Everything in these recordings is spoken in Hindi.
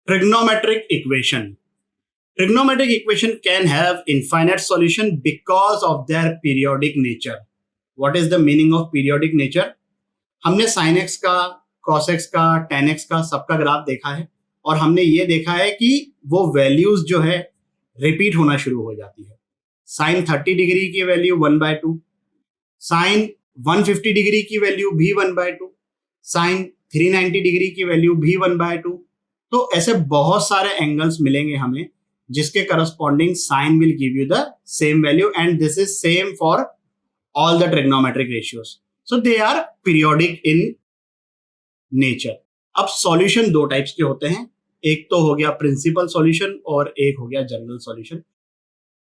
Trigonometric equation. Trigonometric equation can have infinite solution because of their periodic nature. What is the meaning of periodic nature? हमने sin x का, cos x का, tan x का सबका ग्राफ देखा है और हमने ये देखा है कि वो वैल्यूज जो है रिपीट होना शुरू हो जाती है. sin 30 डिग्री की वैल्यू 1/2, sin 150 डिग्री की वैल्यू भी 1/2, sin 390 डिग्री की वैल्यू भी 1/2. तो ऐसे बहुत सारे एंगल्स मिलेंगे हमें जिसके corresponding sine will give you the same value and this is same for all the trigonometric ratios. So they are periodic in nature. अब सॉल्यूशन दो टाइप्स के होते हैं, एक तो हो गया प्रिंसिपल सॉल्यूशन और एक हो गया जनरल सॉल्यूशन.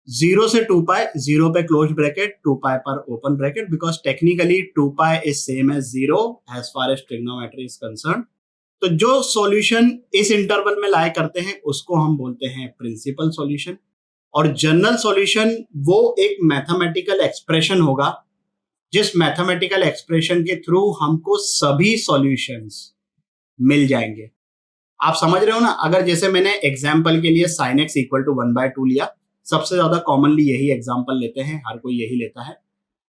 0 से 2 पाई, 0 पे क्लोज ब्रैकेट, 2 पाई पर open bracket, because technically 2 pi is same as 0 as far as trigonometry is concern. तो जो सॉल्यूशन इस इंटरवल में लाए करते हैं उसको हम बोलते हैं प्रिंसिपल सॉल्यूशन. और जनरल सॉल्यूशन वो एक मैथमेटिकल एक्सप्रेशन होगा जिस मैथमेटिकल एक्सप्रेशन के थ्रू हमको सभी सॉल्यूशंस मिल जाएंगे. आप समझ रहे हो ना. अगर जैसे मैंने एग्जाम्पल के लिए sin x इक्वल टू 1/2 लिया, सबसे ज्यादा कॉमनली यही एग्जाम्पल लेते हैं, हर कोई यही लेता है.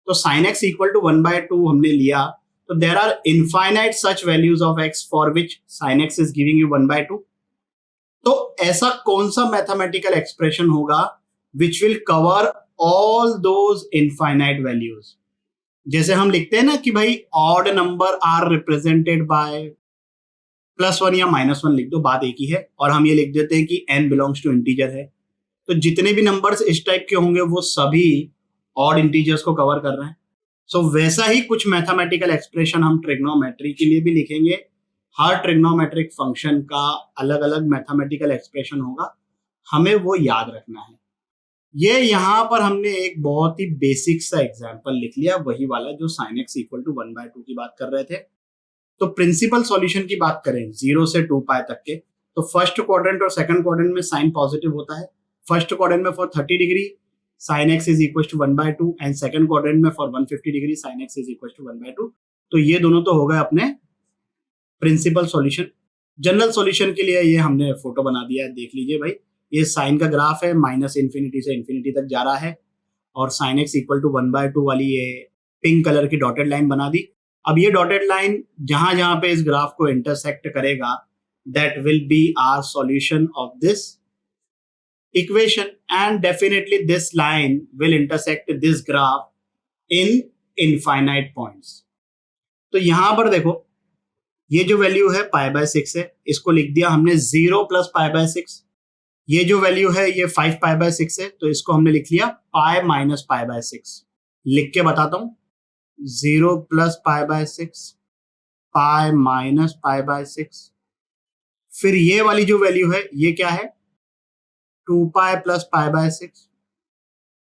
तो sin x इक्वल टू 1/2 हमने लिया, तो there are infinite such values of x for which sin x is giving you 1/2. तो ऐसा कौन सा मैथमेटिकल एक्सप्रेशन होगा which will cover all those infinite values. जैसे हम लिखते हैं ना कि भाई odd number are represented by +1 या -1 लिख दो, बात एक ही है. और हम ये लिख देते हैं कि n belongs to integer है. तो जितने भी नंबर्स इस टाइप के होंगे वो सभी ऑड इंटीजर्स को कवर कर रहे हैं. सो वैसा ही कुछ मैथमेटिकल एक्सप्रेशन हम ट्रिग्नोमेट्री के लिए भी लिखेंगे. हर ट्रिग्नोमेट्रिक फंक्शन का अलग अलग मैथमेटिकल एक्सप्रेशन होगा, हमें वो याद रखना है. ये यहाँ पर हमने एक बहुत ही बेसिक सा एग्जांपल लिख लिया, वही वाला जो sin x इक्वल टू 1/2 की बात कर रहे थे. तो प्रिंसिपल सॉल्यूशन की बात करें 0 से 2 पाई तक के, तो फर्स्ट क्वाड्रेंट और सेकंड क्वाड्रेंट में साइन पॉजिटिव होता है. फर्स्ट क्वाड्रेंट में for 30 degree sin x is equals to 1/2 and second quadrant में for 150 degree sin x is equals to 1/2. तो ये दोनों तो हो गए अपने प्रिंसिपल सॉल्यूशन. जनरल सॉल्यूशन के लिए ये हमने फोटो बना दिया है, देख लीजिए भाई. ये साइन का ग्राफ है, -∞ से इन्फिनिटी तक जा रहा है और sin x इक्वल टू 1/2 वाली ये पिंक कलर की डॉटेड लाइन बना दी. अब ये डॉटेड लाइन जहां जहां पे इस ग्राफ को इंटरसेक्ट करेगा that will be our solution of this equation, and definitely this line will intersect this graph in infinite points. तो यहां पर देखो ये जो वैल्यू है π/6 है, इसको लिख दिया हमने 0 + π/6. ये जो वैल्यू है ये 5 π/6 है, तो इसको हमने लिख लिया π - π/6. लिख के बताता हूं 0 + π/6 π - π/6. फिर ये वाली जो वैल्यू है ये क्या है 2 पाई + π/6.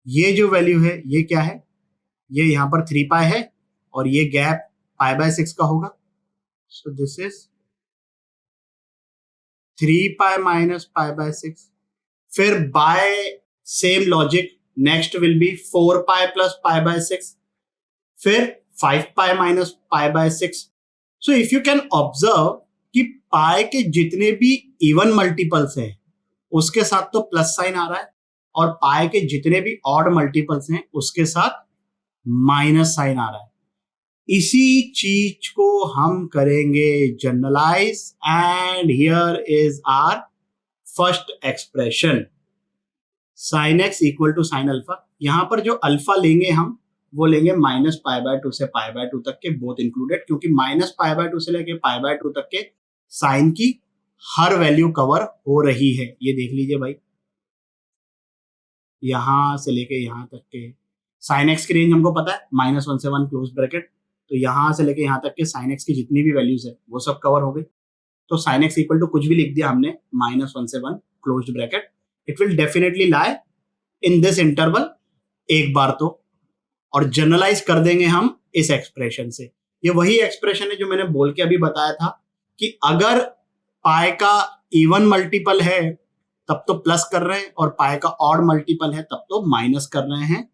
ये जो वैल्यू है ये क्या है, ये यहां पर 3 पाई है और ये गैप π/6 का होगा. So this is 3 pi - π/6. फिर by same logic next will be 4 pi + π/6, फिर 5 pi - π/6. So if you can observe कि पाई के जितने भी इवन मल्टीपल्स हैं उसके साथ तो प्लस साइन आ रहा है और पाई के जितने भी ऑड मल्टीपल्स हैं उसके साथ माइनस साइन आ रहा है. इसी चीज को हम करेंगे generalise and here is our first expression sin x equal to sin alpha. यहां पर जो अल्फा लेंगे हम वो लेंगे -π/2 से π/2 तक के बोथ इंक्लूडेड, क्योंकि -π/2 से लेके π/2 तक के साइन की हर वैल्यू कवर हो रही है. ये देख लीजिए भाई, यहां से लेके यहां तक के sin x की रेंज हमको पता है -1 से 1 क्लोज ब्रैकेट. तो यहां से लेके यहां तक के sin x की जितनी भी वैल्यूज है वो सब कवर हो गई. तो sin x इक्वल टू कुछ भी लिख दिया हमने -1 से 1 close bracket. It will definitely lie in this interval एक बार तो, और जनरलाइज कर देंगे हम इस एक्सप्रेशन से. ये वही एक्सप्रेशन है जो मैंने बोल के अभी बताया था कि अगर पाई का इवन मल्टीपल है तब तो प्लस कर रहे हैं और पाई का ऑड मल्टीपल है तब तो माइनस कर रहे हैं.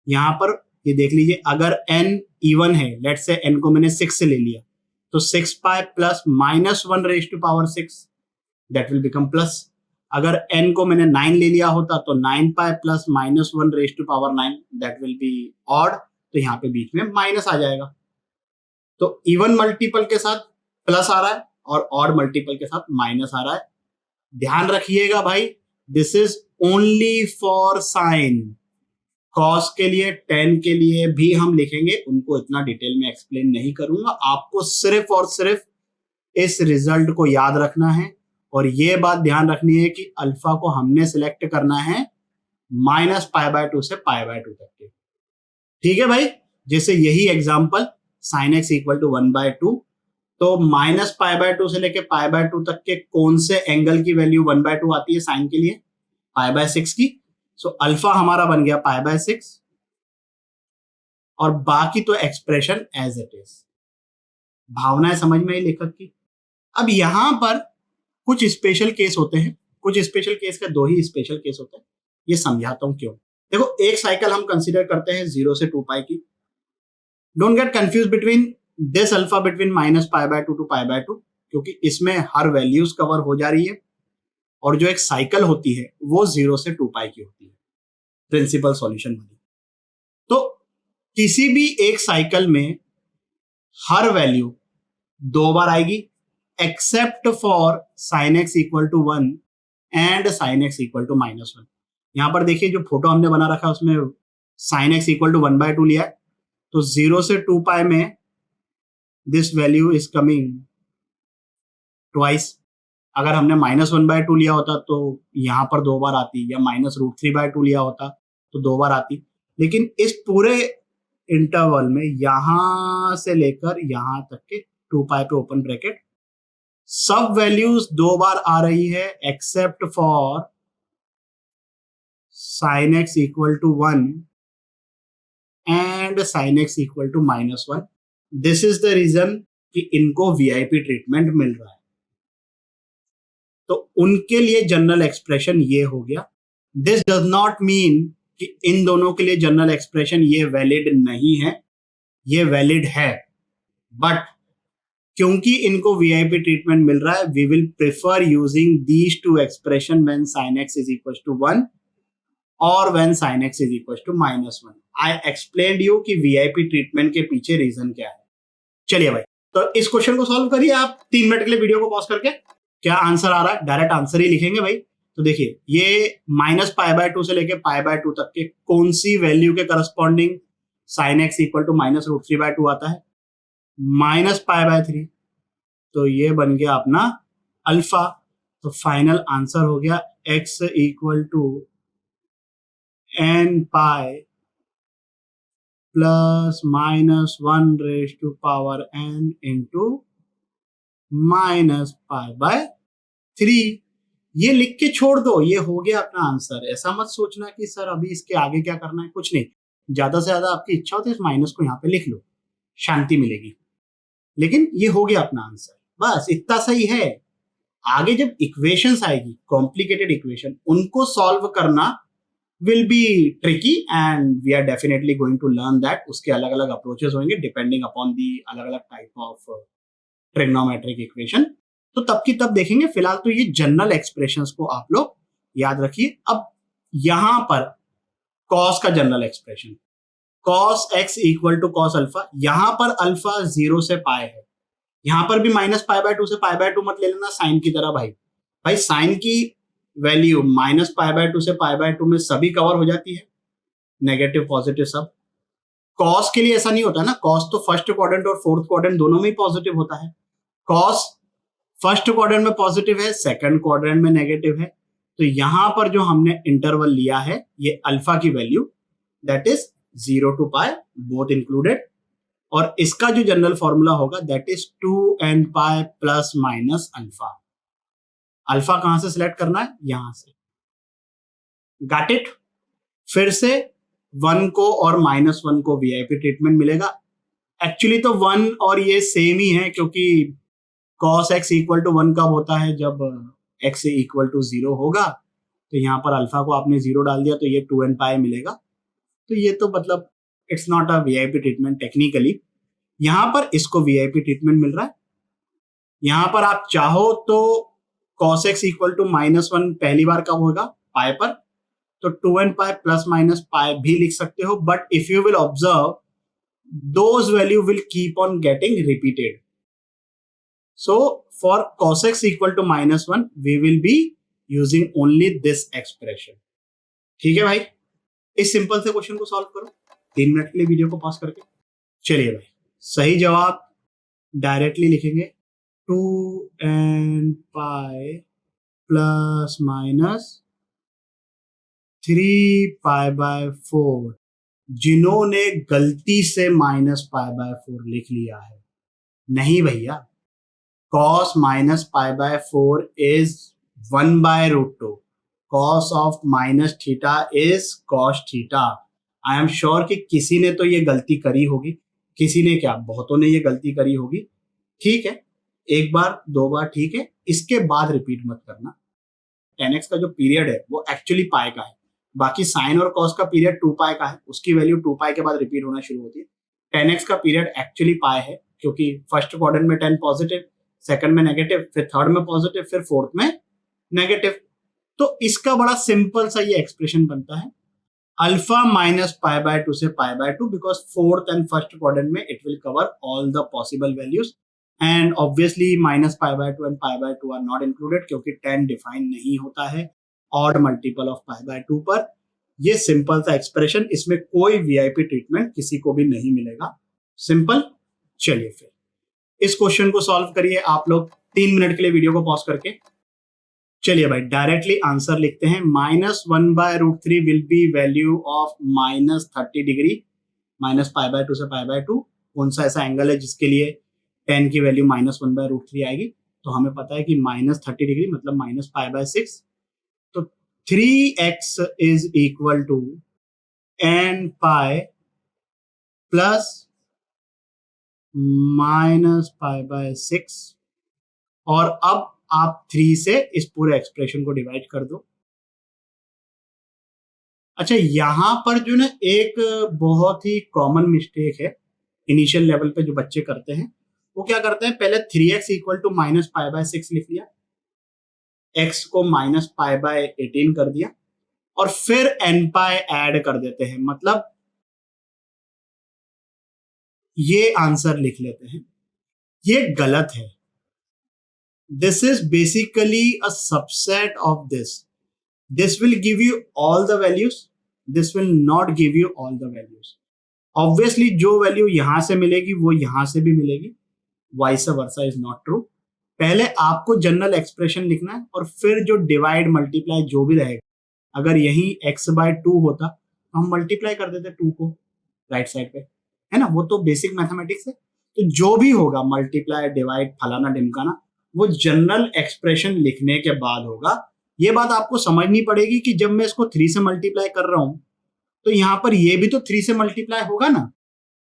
यहां पर ये देख लीजिए, अगर n इवन है, लेट्स से n को मैंने 6 से ले लिया, तो 6 पाई + -1 raised to power 6 that will become plus. अगर n को मैंने 9 ले लिया होता तो 9 pi plus minus 1 raise to power 9, that will be odd, तो यहाँ पे बीच में माइनस आ जाएगा। तो इवन मल्टीपल के साथ प्लस आ रहा है और ऑड मल्टीपल के साथ माइनस आ रहा है। ध्यान रखिएगा भाई, this is only for sine. Cos के लिए, टेन के लिए भी हम लिखेंगे, उनको इतना डिटेल में एक्सप्लेन नहीं करूंगा। आपको सिर्फ और सिर्फ इस रिजल्ट को याद रखना है और ये बात ध्यान रखनी है कि अल्फा को हमने सिलेक्ट करना है -π/2 से π/2 तक के। ठीक है भाई, जैसे यही example sin x equal to 1/2, तो -π/2 से लेके π/2 तक के कौन से एंगल की वैल्यू 1/2 आती है साइन के लिए? π/6 की। सो अल्फा हमारा बन गया π/6 और बाकी तो एक्सप्रेशन एज इट इज। भावनाएं समझ में आई लेखक की। अब यहां पर कुछ स्पेशल केस होते हैं, कुछ स्पेशल केस का 2 ही स्पेशल केस होते हैं, ये समझाता हूं क्यों। देखो, एक साइकिल हम कंसीडर करते हैं 0 से 2π की। Don't get confuse between this alpha between -π/2 to π/2, क्योंकि इसमें हर वैल्यूज कवर हो जा रही है और जो एक साइकिल होती है वो 0 से 2π की होती है, प्रिंसिपल सॉल्यूशन वाली। तो किसी भी एक साइकिल में हर वैल्यू 2 बार आएगी except for sin x equal to 1 and sin x equal to -1। यहां पर देखिए जो फोटो हमने बना रखा है उसमें sin x इक्वल टू 1/2 लिया है, तो 0 से 2π में this value is coming twice. अगर हमने -1/2 लिया होता तो यहां पर 2 बार आती, या -√3/2 लिया होता तो 2 बार आती। लेकिन इस पूरे इंटरवल में यहां से लेकर यहां तक के 2π पे ओपन ब्रैकेट सब वैल्यूज 2 बार आ रही है except for sin x equal to 1 and sin x equal to -1। This is the reason कि इनको वीआईपी ट्रीटमेंट मिल रहा है। तो उनके लिए जनरल एक्सप्रेशन ये हो गया। दिस डज नॉट मीन कि इन दोनों के लिए जनरल एक्सप्रेशन ये वैलिड नहीं है, ये वैलिड है, बट क्योंकि इनको वीआईपी ट्रीटमेंट मिल रहा है, we will prefer using these two expression when sin x is equal to 1 और when sin x is equal to -1। I explained you कि वीआईपी ट्रीटमेंट के पीछे रीजन क्या है। चलिए भाई, तो इस क्वेश्चन को सॉल्व करिए आप 3 मिनट के लिए वीडियो को पॉज करके। क्या आंसर आ रहा है? डायरेक्ट आंसर ही लिखेंगे भाई। तो देखिए, ये -π/2 से लेके π/2 तक के कौन सी वैल्यू के corresponding sin x equal to -√3/2 आता है? -π/3। तो ये बन गया अपना अल्फा। तो फाइनल आंसर हो गया x equal to nπ plus -1 raise to power n into -π/3। ये लिख के छोड़ दो, ये हो गया अपना आंसर। ऐसा मत सोचना कि सर अभी इसके आगे क्या करना है, कुछ नहीं। ज्यादा से ज्यादा आपकी इच्छा हो तो इस माइनस को यहाँ पे लिख लो, शांति मिलेगी। लेकिन ये हो गया अपना आंसर, बस इतना सही है। आगे जब इक्वेशंस आएगी, कॉम्प्लिकेटेड इक्वेशन, उनको सॉल्व करना will be tricky and we are definitely going to learn that. उसके अलग अलग अप्रोचेस होंगे डिपेंडिंग अपॉन दी अलग अलग टाइप ऑफ ट्रिग्नोमेट्रिक इक्वेशन। तो तब की तब देखेंगे। फिलहाल तो ये जनरल एक्सप्रेशंस को आप लोग याद रखिए। अब यहां पर कॉस का general expression, cos x equal to cos alpha, यहां पर अल्फा 0 से पाई है, यहां पर भी -π/2 से π/2 मत ले लेना साइन की तरह। भाई साइन की वैल्यू -π/2 से π/2 में सभी कवर हो जाती है, नेगेटिव पॉजिटिव सब। कॉस के लिए ऐसा नहीं होता ना, कॉस तो फर्स्ट क्वाड्रेंट और फोर्थ क्वाड्रेंट दोनों में ही पॉजिटिव होता है। कॉस फर्स्ट क्वाड्रेंट में पॉजिटिव है, सेकंड क्वाड्रेंट में नेगेटिव है। तो यहां पर जो हमने इंटरवल लिया है, ये अल्फा की value that is 0 to π both included, और इसका जो जनरल फॉर्मूला होगा that is 2nπ plus minus alpha. Alpha कहां से सिलेक्ट करना है? यहां से। Got it? फिर से 1 को और -1 को वीआईपी ट्रीटमेंट मिलेगा। एक्चुअली तो 1 और ये सेम ही है, क्योंकि cos x इक्वल टू 1 कब होता है? जब x इक्वल टू 0 होगा। तो यहां पर अल्फा को आपने 0 डाल दिया तो ये 2nπ मिलेगा। तो ये तो मतलब it's not a VIP treatment technically. यहां पर इसको वीआईपी ट्रीटमेंट मिल रहा है। यहां पर आप चाहो तो cos x इक्वल टू -1 पहली बार कब होगा? पाई पर, तो 2n पाई प्लस माइनस पाई भी लिख सकते हो, but if you will observe those value will keep on getting repeated. So for cos x equal to -1 we will be using only this expression. ठीक है भाई, इस सिंपल से क्वेश्चन को सॉल्व करो 3 मिनट के लिए वीडियो को पॉज करके. चलिए भाई, सही जवाब डायरेक्टली लिखेंगे 2n पाई प्लस माइनस 3π/4. जिन्होंने गलती से -π/4 लिख लिया है, नहीं भैया, cos -π/4 is 1/√2. cos of minus theta is cos theta. I am sure कि किसी ने तो ये गलती करी होगी, किसी ने क्या, बहुतों ने ये गलती करी होगी. ठीक है, एक बार दो बार ठीक है, इसके बाद रिपीट मत करना. 10x का जो पीरियड है वो एक्चुअली पाई का है, बाकी साइन और कॉस का पीरियड 2 पाई का है, उसकी वैल्यू 2 पाई के बाद रिपीट होना शुरू होती है. 10x का पीरियड एक्चुअली पाई है, क्योंकि फर्स्ट क्वाड्रेंट में 10 पॉजिटिव, सेकंड में नेगेटिव, फिर थर्ड में पॉजिटिव, फिर फोर्थ में नेगेटिव. तो इसका बड़ा सिंपल सा ये एक्सप्रेशन बनता है अल्फा माइनस π/2 से π/2, because fourth and first quadrant में it will cover all the possible values, and obviously -π/2 and π/2 are not included, क्योंकि 10 डिफाइन नहीं होता है ऑड मल्टीपल ऑफ π/2 पर. ये सिंपल सा एक्सप्रेशन, इसमें कोई वीआईपी ट्रीटमेंट किसी को भी नहीं मिलेगा. सिंपल. चलिए फिर इस क्वेश्चन को सॉल्व करिए आप लोग 3 मिनट के लिए वीडियो को पॉज करके. चलिए भाई, डायरेक्टली आंसर लिखते हैं. -1/√3 will be value of -30 degree. -π/2 से π/2 कौन सा ऐसा एंगल है जिसके लिए 10 की वैल्यू -1/√3 आएगी? तो हमें पता है कि -30 डिग्री मतलब -π/6. तो 3x is equal to n pi plus -π/6. और अब आप 3 से इस पूरे एक्सप्रेशन को डिवाइड कर दो. अच्छा, यहां पर जो ना एक बहुत ही कॉमन मिस्टेक है इनिशियल लेवल पे जो बच्चे करते हैं, वो क्या करते हैं, पहले 3x इक्वल टू -π/6 लिख लिया, x को -π/18 कर दिया, और फिर n पाई ऐड कर देते हैं, मतलब ये आंसर लिख लेते हैं. ये गलत है. This is basically a subset of this. This will give you all the values. This will not give you all the values. Obviously, जो वैल्यू यहां से मिलेगी वो यहां से भी मिलेगी. Vice versa is not true. पहले आपको जनरल एक्सप्रेशन लिखना है, और फिर जो डिवाइड मल्टीप्लाई जो भी रहेगा, अगर यही x/2 होता तो हम मल्टीप्लाई कर देते 2 को राइट साइड पे, है ना. वो तो बेसिक मैथमेटिक्स है. तो जो भी होगा मल्टीप्लाई, डिवाइड, फलाना ढिमकाना, वो जनरल एक्सप्रेशन लिखने के बाद होगा. ये बात आपको समझनी पड़ेगी कि जब मैं इसको 3 से मल्टीप्लाई कर रहा हूं तो यहां पर ये भी तो 3 से मल्टीप्लाई होगा ना,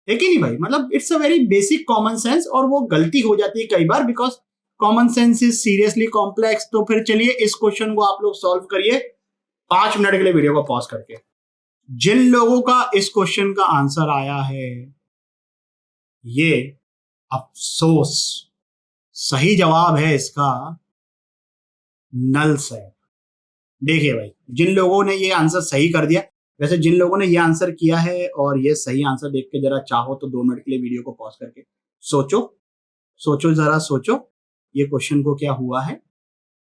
है कि नहीं भाई? मतलब it's a very basic common sense, और वो गलती हो जाती है कई बार, because common sense is seriously complex. तो फिर चलिए इस क्वेश्चन को आप लोग सॉल्व करिए 5 मिनट के लिए वीडियो को पॉज करके. जिन लोगों का इस क्वेश्चन का आंसर आया है, ये अफसोस, सही जवाब है इसका नल सेट. देखिए भाई, जिन लोगों ने ये आंसर सही कर दिया, वैसे जिन लोगों ने ये आंसर किया है और ये सही आंसर देख के जरा चाहो तो 2 मिनट के लिए वीडियो को पॉज करके सोचो जरा सोचो ये क्वेश्चन को क्या हुआ है.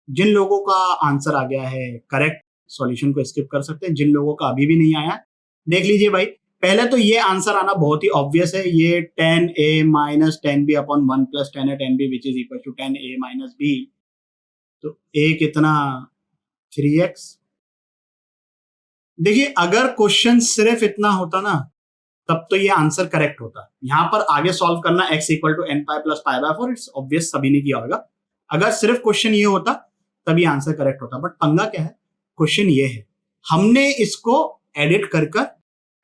जिन लोगों का आंसर आ गया है करेक्ट, सॉल्यूशन को स्किप कर सकते हैं. जिन लोगों का अभी भी नहीं आया, देख लीजिए भाई. पहले तो ये आंसर आना बहुत ही ऑब्वियस है. ये 10a minus 10b upon 1 plus 10a 10b which is equal to 10a minus b. तो a कितना, 3x. देखिए, अगर क्वेश्चन सिर्फ इतना होता ना, तब तो ये आंसर करेक्ट होता. यहां पर आगे सॉल्व करना x equal to n pi plus π/4, it's obvious, सभी ने किया होगा. अगर सिर्फ क्वेश्चन ये होता तब ये आंसर करेक्ट होता. बट पंगा क्या है, क्वेश्चन ये है, हमने इसको एडिट कर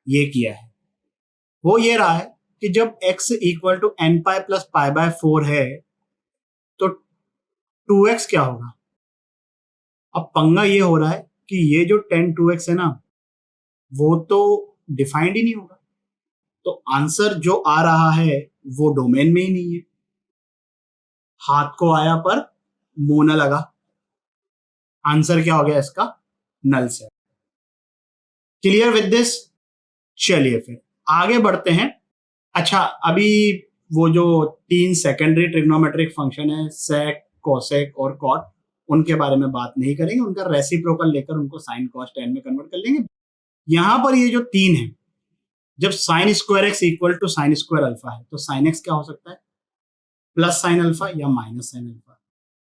ये किया है. वो ये रहा है कि जब x equal to n pi plus π/4 है तो 2x क्या होगा. अब पंगा ये हो रहा है कि ये जो 10 2x है ना, वो तो डिफाइंड ही नहीं होगा. तो आंसर जो आ रहा है वो डोमेन में ही नहीं है. हाथ को आया पर मुंह न लगा. आंसर क्या हो गया इसका? नल से। Clear with this? चलिए फिर आगे बढ़ते हैं। अच्छा, अभी वो जो 3 सेकेंडरी ट्रिग्नोमेट्रिक फंक्शन है, सेक, कोसेक और कॉट, उनके बारे में बात नहीं करेंगे। उनका रेसिप्रोकल लेकर उनको साइन कॉस टेन में कन्वर्ट कर लेंगे। यहां पर ये जो 3 है, जब sine square x equal to sine square alpha है, तो साइन एक्स क्या हो सकता है? प्लस साइन अल्फा या minus sine alpha.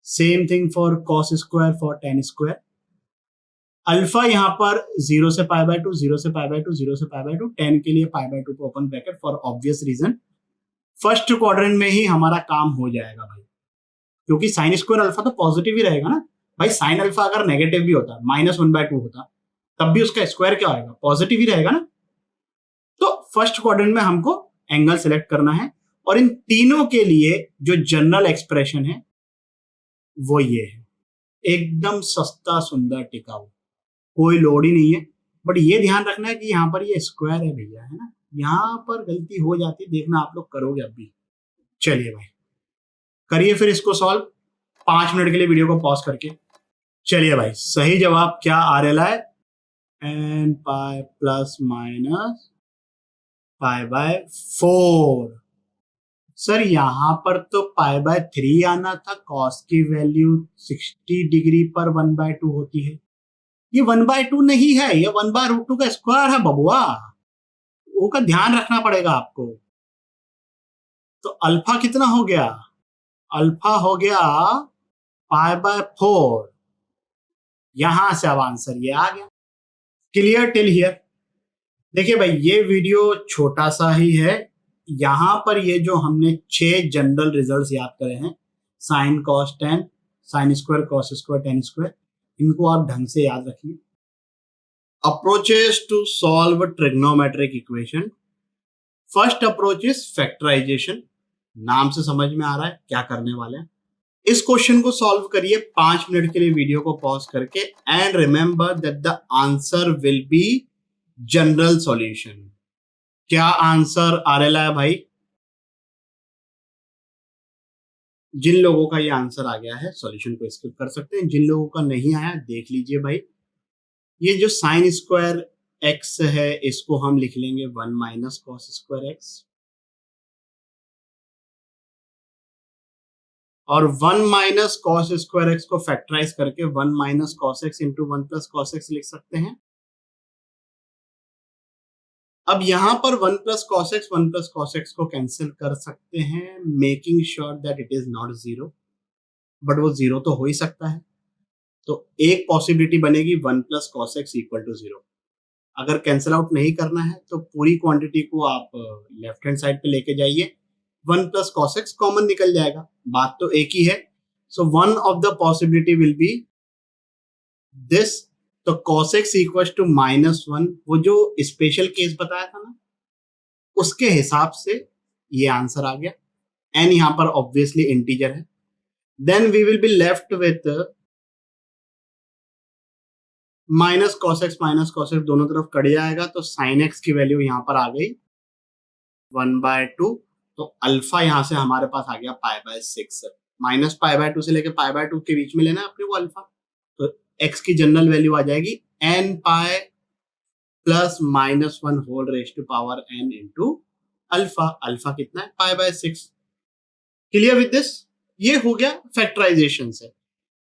Same thing for cos square, for tan square. Alpha यहां पर 0 से पाई बाय 2, 0 से पाई बाय 2, 0 से पाई बाय 2, 10 के लिए पाई बाय 2 को open bracket for obvious reason. First quadrant में ही हमारा काम हो जाएगा भाई, क्योंकि साइन स्क्वायर अल्फा तो पॉजिटिव ही रहेगा ना भाई। साइन अल्फा अगर नेगेटिव भी होता, -1/2 होता, तब भी उसका स्क्वायर क्या होगा? पॉजिटिव ही रहेगा ना। तो फर्स्ट क्वाड्रेंट में हमको एंगल सेलेक्ट करना है, और इन तीनों के लिए जो जनरल एक्सप्रेशन है वो ये है। एकदम सस्ता, सुंदर, टिकाऊ, कोई लोड ही नहीं है। बट ये ध्यान रखना है कि यहाँ पर ये स्क्वायर है भैया, है ना। यहाँ पर गलती हो जाती है, देखना आप लोग करोगे अभी। चलिए भाई करिए फिर इसको सॉल्व 5 मिनट के लिए वीडियो को पॉज करके। चलिए भाई, सही जवाब क्या आ रहा है? N pi plus minus pi by 4। Sir यहां पर तो पाई बाय 3 आना था। कॉस की वैल्यू 60 डिग्री पर 1/2 होती है। ये 1/2 नहीं है, ये 1/√2 का स्क्वायर है बबुआ। वो का ध्यान रखना पड़ेगा आपको। तो अल्फा कितना हो गया? अल्फा हो गया पाई बाय 4। यहां से अब आंसर ये आ गया। Clear till here? देखिए भाई, ये वीडियो छोटा सा ही है। यहां पर ये जो हमने 6 जनरल रिजल्ट्स याद करे हैं, sine cos tan, sine square, cos square, tan square, इनको आप ढंग से याद रखिए। Approaches to solve trigonometric equation. First approach is factorisation. नाम से समझ में आ रहा है क्या करने वाले हैं। इस क्वेश्चन को सॉल्व करिए 5 मिनट के लिए वीडियो को पॉज करके, and remember that the answer will B general solution. क्या आंसर आ रहा है भाई? जिन लोगों का ये आंसर आ गया है सॉल्यूशन को स्किप कर सकते हैं, जिन लोगों का नहीं आया देख लीजिए भाई। ये जो साइन स्क्वायर एक्स है, इसको हम लिख लेंगे 1 माइनस कॉस स्क्वायर एक्स, और 1 माइनस कॉस स्क्वायर एक्स को फैक्टराइज करके 1 minus cos x into 1 plus cos x लिख सकते हैं। अब यहां पर 1 plus cos x 1 plus cos x को कैंसिल कर सकते हैं, making sure that it is not 0। But वो 0 तो हो ही सकता है, तो एक पॉसिबिलिटी बनेगी 1 plus cos x equal to 0। अगर कैंसिल आउट नहीं करना है तो पूरी क्वांटिटी को आप लेफ्ट हैंड साइड पे लेके जाइए, 1 प्लस कॉस एक्स कॉमन निकल जाएगा, बात तो एक ही है। So one of the possibility will be this. तो cos x इक्वल टू -1, वो जो स्पेशल केस बताया था ना, उसके हिसाब से ये आंसर आ गया। n यहां पर ऑब्वियसली इंटीजर है। Then we will be left with minus cos x दोनों तरफ कट जाएगा, तो साइन एक्स की वैल्यू यहां पर आ गई 1/2। तो अल्फा यहां से हमारे पास आ गया पाई बाय 6। माइनस पाई बाय 2 से लेकर पाई बाय 2 के बीच में लेना है अपने को अल्फा। तो x की जनरल वैल्यू आ जाएगी n pi plus -1 whole raise to power n into alpha. Alpha कितना है? Pi by 6। Clear with this? ये हो गया फैक्टराइजेशन से।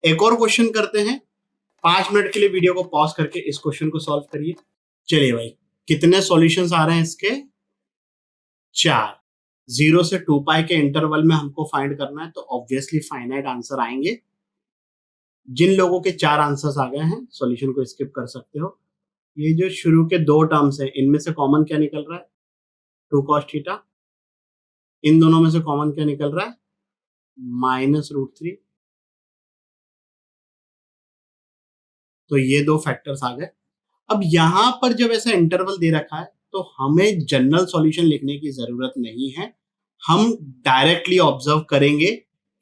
एक और क्वेश्चन करते हैं। 5 मिनट के लिए वीडियो को पॉज करके इस क्वेश्चन को सॉल्व करिए। चलिए भाई, कितने सॉल्यूशंस आ रहे हैं इसके? 4। 0 से 2 पाई के इंटरवल में हमको फाइंड करना है, तो ऑब्वियसली फाइनाइट आंसर आएंगे। जिन लोगों के 4 आंसर्स आ गए हैं सॉल्यूशन को स्किप कर सकते हो। ये जो शुरू के 2 टर्म्स हैं, इनमें से कॉमन क्या निकल रहा है? 2 cos थीटा। इन दोनों में से कॉमन क्या निकल रहा है? -√3। तो ये 2 फैक्टर्स आ गए। अब यहां पर जब ऐसा इंटरवल दे रखा है, तो हमें जनरल सॉल्यूशन लिखने की जरूरत नहीं है। हम डायरेक्टली ऑब्जर्व करेंगे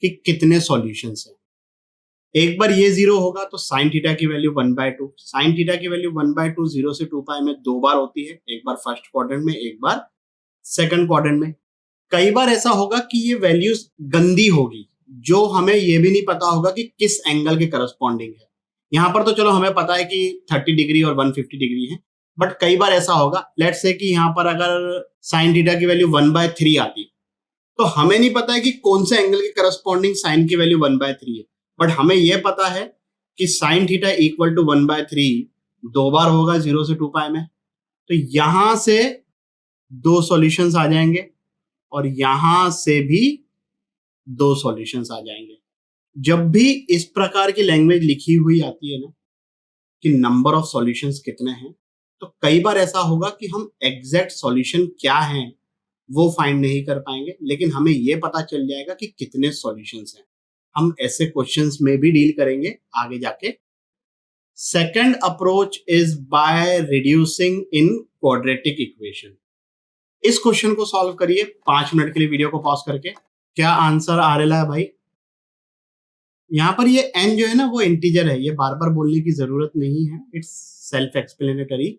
कि कितने सॉल्यूशंस हैं। एक बार ये 0 होगा तो साइन थीटा की वैल्यू 1/2। साइन थीटा की वैल्यू 1/2 0 से 2 पाई में 2 बार होती है, एक बार फर्स्ट क्वाड्रेंट में, एक बार सेकंड क्वाड्रेंट में। कई बार ऐसा होगा कि ये वैल्यूज गंदी होगी, जो हमें ये भी नहीं पता होगा कि किस एंगल के करस्पॉन्डिंग है। यहाँ पर तो चलो हमें पता है कि 30 डिग्री और 150 डिग्री है, बट कई बार ऐसा होगा, लेट्स से कि यहाँ पर अगर साइन थीटा की वैल्यू 1/3 आती, तो हमें नहीं पता है कि कौन से एंगल के करस्पॉन्डिंग साइन की वैल्यू 1/3 है, बट हमें यह पता है कि साइन थीटा इक्वल टू 1/3 दो बार होगा 0 से 2π में। तो यहां से दो सॉल्यूशंस आ जाएंगे और यहां से भी दो सॉल्यूशंस आ जाएंगे। जब भी इस प्रकार की लैंग्वेज लिखी हुई आती है ना कि नंबर ऑफ सॉल्यूशंस कितने हैं, तो कई बार ऐसा होगा कि हम एग्जैक्ट सॉल्यूशन क्या है वो फाइंड नहीं कर पाएंगे, लेकिन हमें यह पता चल जाएगा कि कितने सॉल्यूशंस हैं। हम ऐसे क्वेश्चंस में भी डील करेंगे आगे जाके। Second approach is by reducing in quadratic equation. इस क्वेश्चन को सॉल्व करिए 5 मिनट के लिए वीडियो को पॉज करके। क्या आंसर आ रहा है भाई? यहाँ पर ये n जो है ना वो इंटीजर है, ये बार बार बोलने की जरूरत नहीं है, इट्स सेल्फ एक्सप्लेनेटरी।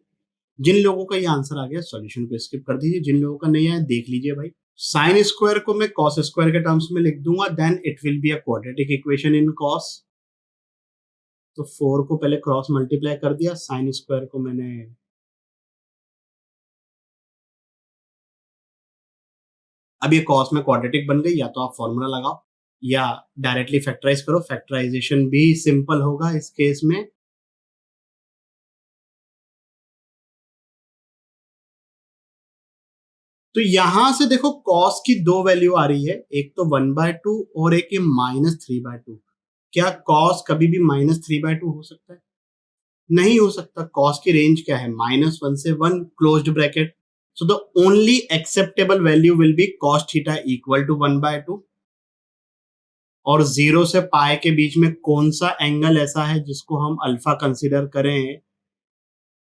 जिन लोगों का ये आंसर आ गया सॉल्यूशन को स्किप कर दीजिए, जिन लोगों का नहीं आया देख लीजिए भाई। साइन स्क्वायर को मैं कॉस स्क्वायर के टर्म्स में लिख दूंगा, then it will be a quadratic equation in cos. तो 4 को पहले क्रॉस मल्टीप्लाई कर दिया, साइन स्क्वायर को मैंने अब ये कॉस में क्वाड्रेटिक बन गई, या तो आप फॉर्मूला लगाओ या डायरेक्टली फैक्टराइज करो, फैक्टराइजेशन भी सिंपल होगा इस केस में। तो यहां से देखो कॉस की दो वैल्यू आ रही है, एक तो 1/2 और एक ये -3/2। क्या कॉस कभी भी -3/2 हो सकता है? नहीं हो सकता। कॉस की रेंज क्या है? -1 से 1 closed bracket. So the only acceptable value will be cos theta equal to 1/2। और 0 से पाई के बीच में कौन सा एंगल ऐसा है जिसको हम अल्फा कंसीडर करें,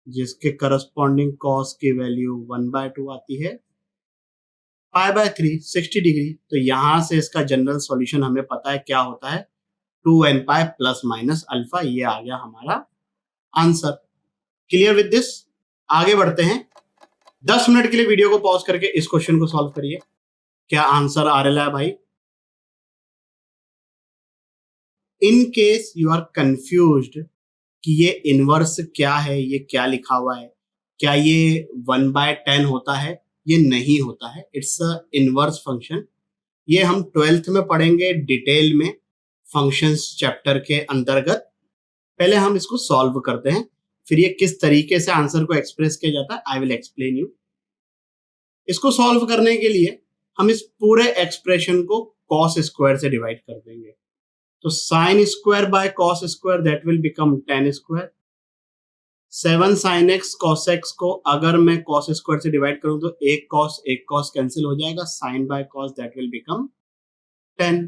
जिसके करस्पॉन्डिंग कॉस की वैल्यू 1/2 आती है? π/3 60 डिग्री। तो यहां से इसका जनरल सॉल्यूशन हमें पता है क्या होता है, 2nπ प्लस माइनस अल्फा। ये आ गया हमारा आंसर। Clear with this? आगे बढ़ते हैं। 10 मिनट के लिए वीडियो को पॉज करके इस क्वेश्चन को सॉल्व करिए। क्या आंसर आ रहा है भाई? In case you are confused कि ये इनवर्स क्या है, ये क्या लिखा हुआ है, क्या ये 1/10 होता है? ये नहीं होता है, इट्स अ इनवर्स फंक्शन। ये हम 12th में पढ़ेंगे डिटेल में फंक्शंस चैप्टर के अंतर्गत। पहले हम इसको सॉल्व करते हैं, फिर ये किस तरीके से आंसर को एक्सप्रेस किया जाता है आई विल एक्सप्लेन यू। इसको सॉल्व करने के लिए हम इस पूरे एक्सप्रेशन को कॉस स्क्वायर से डिवाइड कर देंगे। तो sine square by cos square that will become tan square. 7 sin x cos x को अगर मैं cos स्क्वायर से डिवाइड करूं तो एक cos कैंसिल हो जाएगा, sin by cos that will become 10।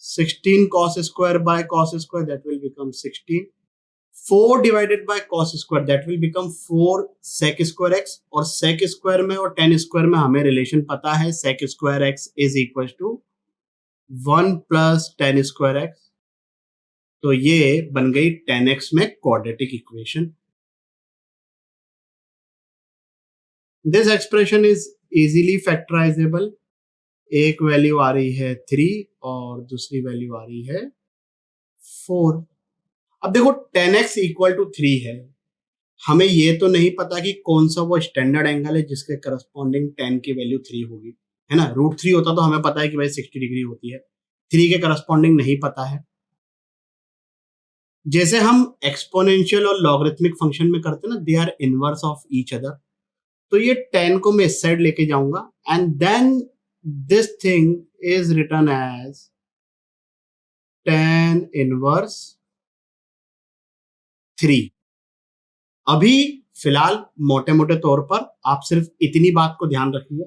16 cos square by cos square that will become 16। 4 divided by cos square that will become 4 sec square x। और sec स्क्वायर में और tan स्क्वायर में हमें रिलेशन पता है, sec square x is equal to 1 plus tan square x। तो ये बन गई 10x में quadratic equation. This expression is easily factorisable. एक वैल्यू आ रही है 3 और दूसरी वैल्यू आ रही है 4। अब देखो 10x इक्वल टू 3 है, हमें ये तो नहीं पता कि कौन सा वो स्टैंडर्ड एंगल है जिसके करस्पॉन्डिंग 10 की वैल्यू 3 होगी, है ना। √3 होता तो हमें पता है कि भाई 60 डिग्री होती है, 3 के करस्पॉन्डिंग नहीं पता है। जैसे हम एक्सपोनेंशियल और लॉगरिथमिक फंक्शन में करते हैं ना, they are inverse of each other. तो ये 10 को मैं इस साइड लेके जाऊंगा and then this thing is written as tan inverse 3। अभी फिलहाल मोटे मोटे तौर पर आप सिर्फ इतनी बात को ध्यान रखिए,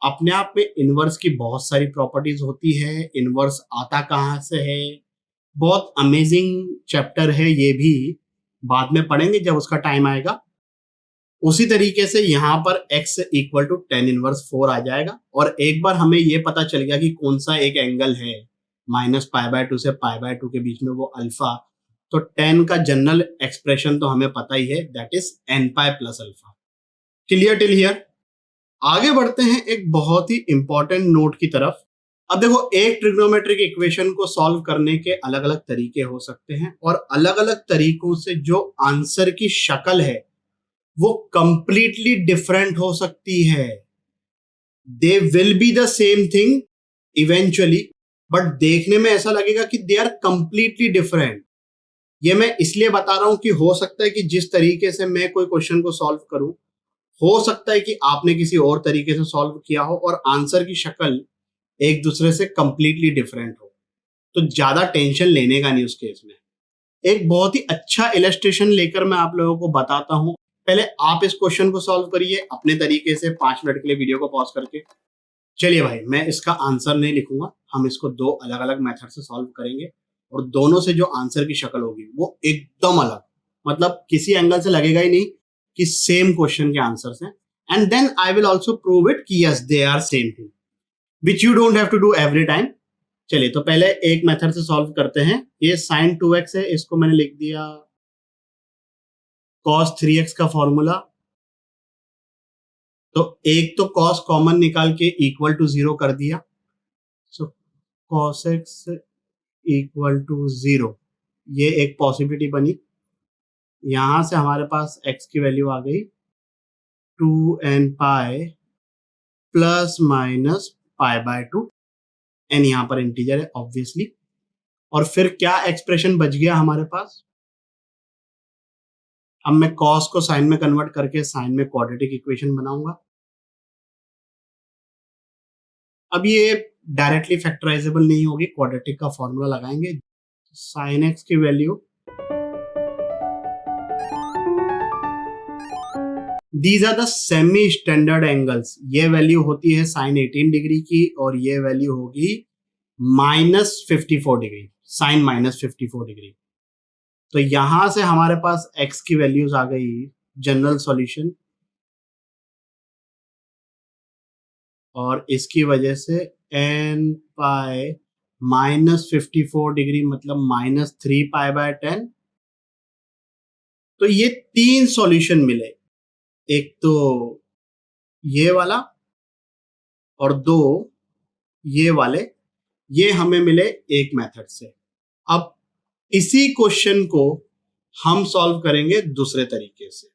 अपने आप में इनवर्स की बहुत सारी प्रॉपर्टीज होती है। इनवर्स आता कहां से है, बहुत अमेजिंग चैप्टर है, ये भी बाद में पढ़ेंगे जब उसका टाइम आएगा। उसी तरीके से यहाँ पर x equal to tan inverse 4 आ जाएगा। और एक बार हमें ये पता चल गया कि कौन सा एक एंगल है -π/2 से π/2 के बीच में, वो अल्फा, तो tan का जनरल एक्सप्रेशन तो हमें पता ही है, that is nπ plus alpha. Clear till here? आगे बढ़ते हैं एक बहुत ही इंपॉर्टेंट नोट की तरफ। अब देखो, एक ट्रिग्नोमेट्रिक इक्वेशन को सॉल्व करने के अलग अलग तरीके हो सकते हैं और अलग अलग तरीकों से जो आंसर की शक्ल है वो कंप्लीटली डिफरेंट हो सकती है. They will be the same thing eventually, but देखने में ऐसा लगेगा कि दे आर कंप्लीटली डिफरेंट. ये मैं इसलिए बता रहा हूं कि हो सकता है कि जिस तरीके से मैं कोई क्वेश्चन को सॉल्व करूं, हो सकता है कि आपने किसी और तरीके से सॉल्व किया हो और आंसर की शक्ल एक दूसरे से कंप्लीटली डिफरेंट हो. तो ज्यादा टेंशन लेने का नहीं उस केस में. एक बहुत ही अच्छा इलस्ट्रेशन लेकर मैं आप लोगों को बताता हूं. पहले आप इस क्वेश्चन को सॉल्व करिए अपने तरीके से 5 मिनट के लिए वीडियो को पॉज करके. चलिए भाई, मैं इसका आंसर नहीं लिखूंगा, हम इसको दो अलग अलग मेथड से सॉल्व करेंगे और दोनों से जो आंसर की शक्ल होगी वो एकदम अलग, मतलब किसी एंगल से लगेगा ही नहीं कि सेम क्वेश्चन के आंसर्स हैं. And then I will also prove it कि yes they are same thing, which you don't have to do every time. चलिए, तो पहले एक मेथड से सॉल्व करते हैं. ये sin 2x है, इसको मैंने लिख दिया cos 3x का फॉर्मूला. तो एक तो cos कॉमन निकाल के इक्वल टू 0 कर दिया. सो cos x इक्वल टू 0, ये एक पॉसिबिलिटी बनी. यहां से हमारे पास x की वैल्यू आ गई 2n pi plus minus pi by 2. N यहां पर इंटीजर है ऑब्वियसली. और फिर क्या एक्सप्रेशन बच गया हमारे पास? अब मैं cos को साइन में कन्वर्ट करके साइन में क्वाड्रेटिक इक्वेशन बनाऊंगा. अब ये डायरेक्टली फैक्टराइजेबल नहीं होगी, क्वाड्रेटिक का फॉर्मूला लगाएंगे. साइन x की value, these are the semi standard angles. ये वैल्यू होती है साइन 18 डिग्री की और ये वैल्यू होगी -54 डिग्री, साइन -54 डिग्री. तो यहां से हमारे पास x की वैल्यूज आ गई जनरल सॉल्यूशन, और इसकी वजह से n पाई -54 डिग्री मतलब -3 पाई बाय 10. तो ये 3 सॉल्यूशन मिले, एक तो ये वाला और 2 ये वाले, ये हमें मिले एक मेथड से. अब इसी क्वेश्चन को हम सॉल्व करेंगे दूसरे तरीके से.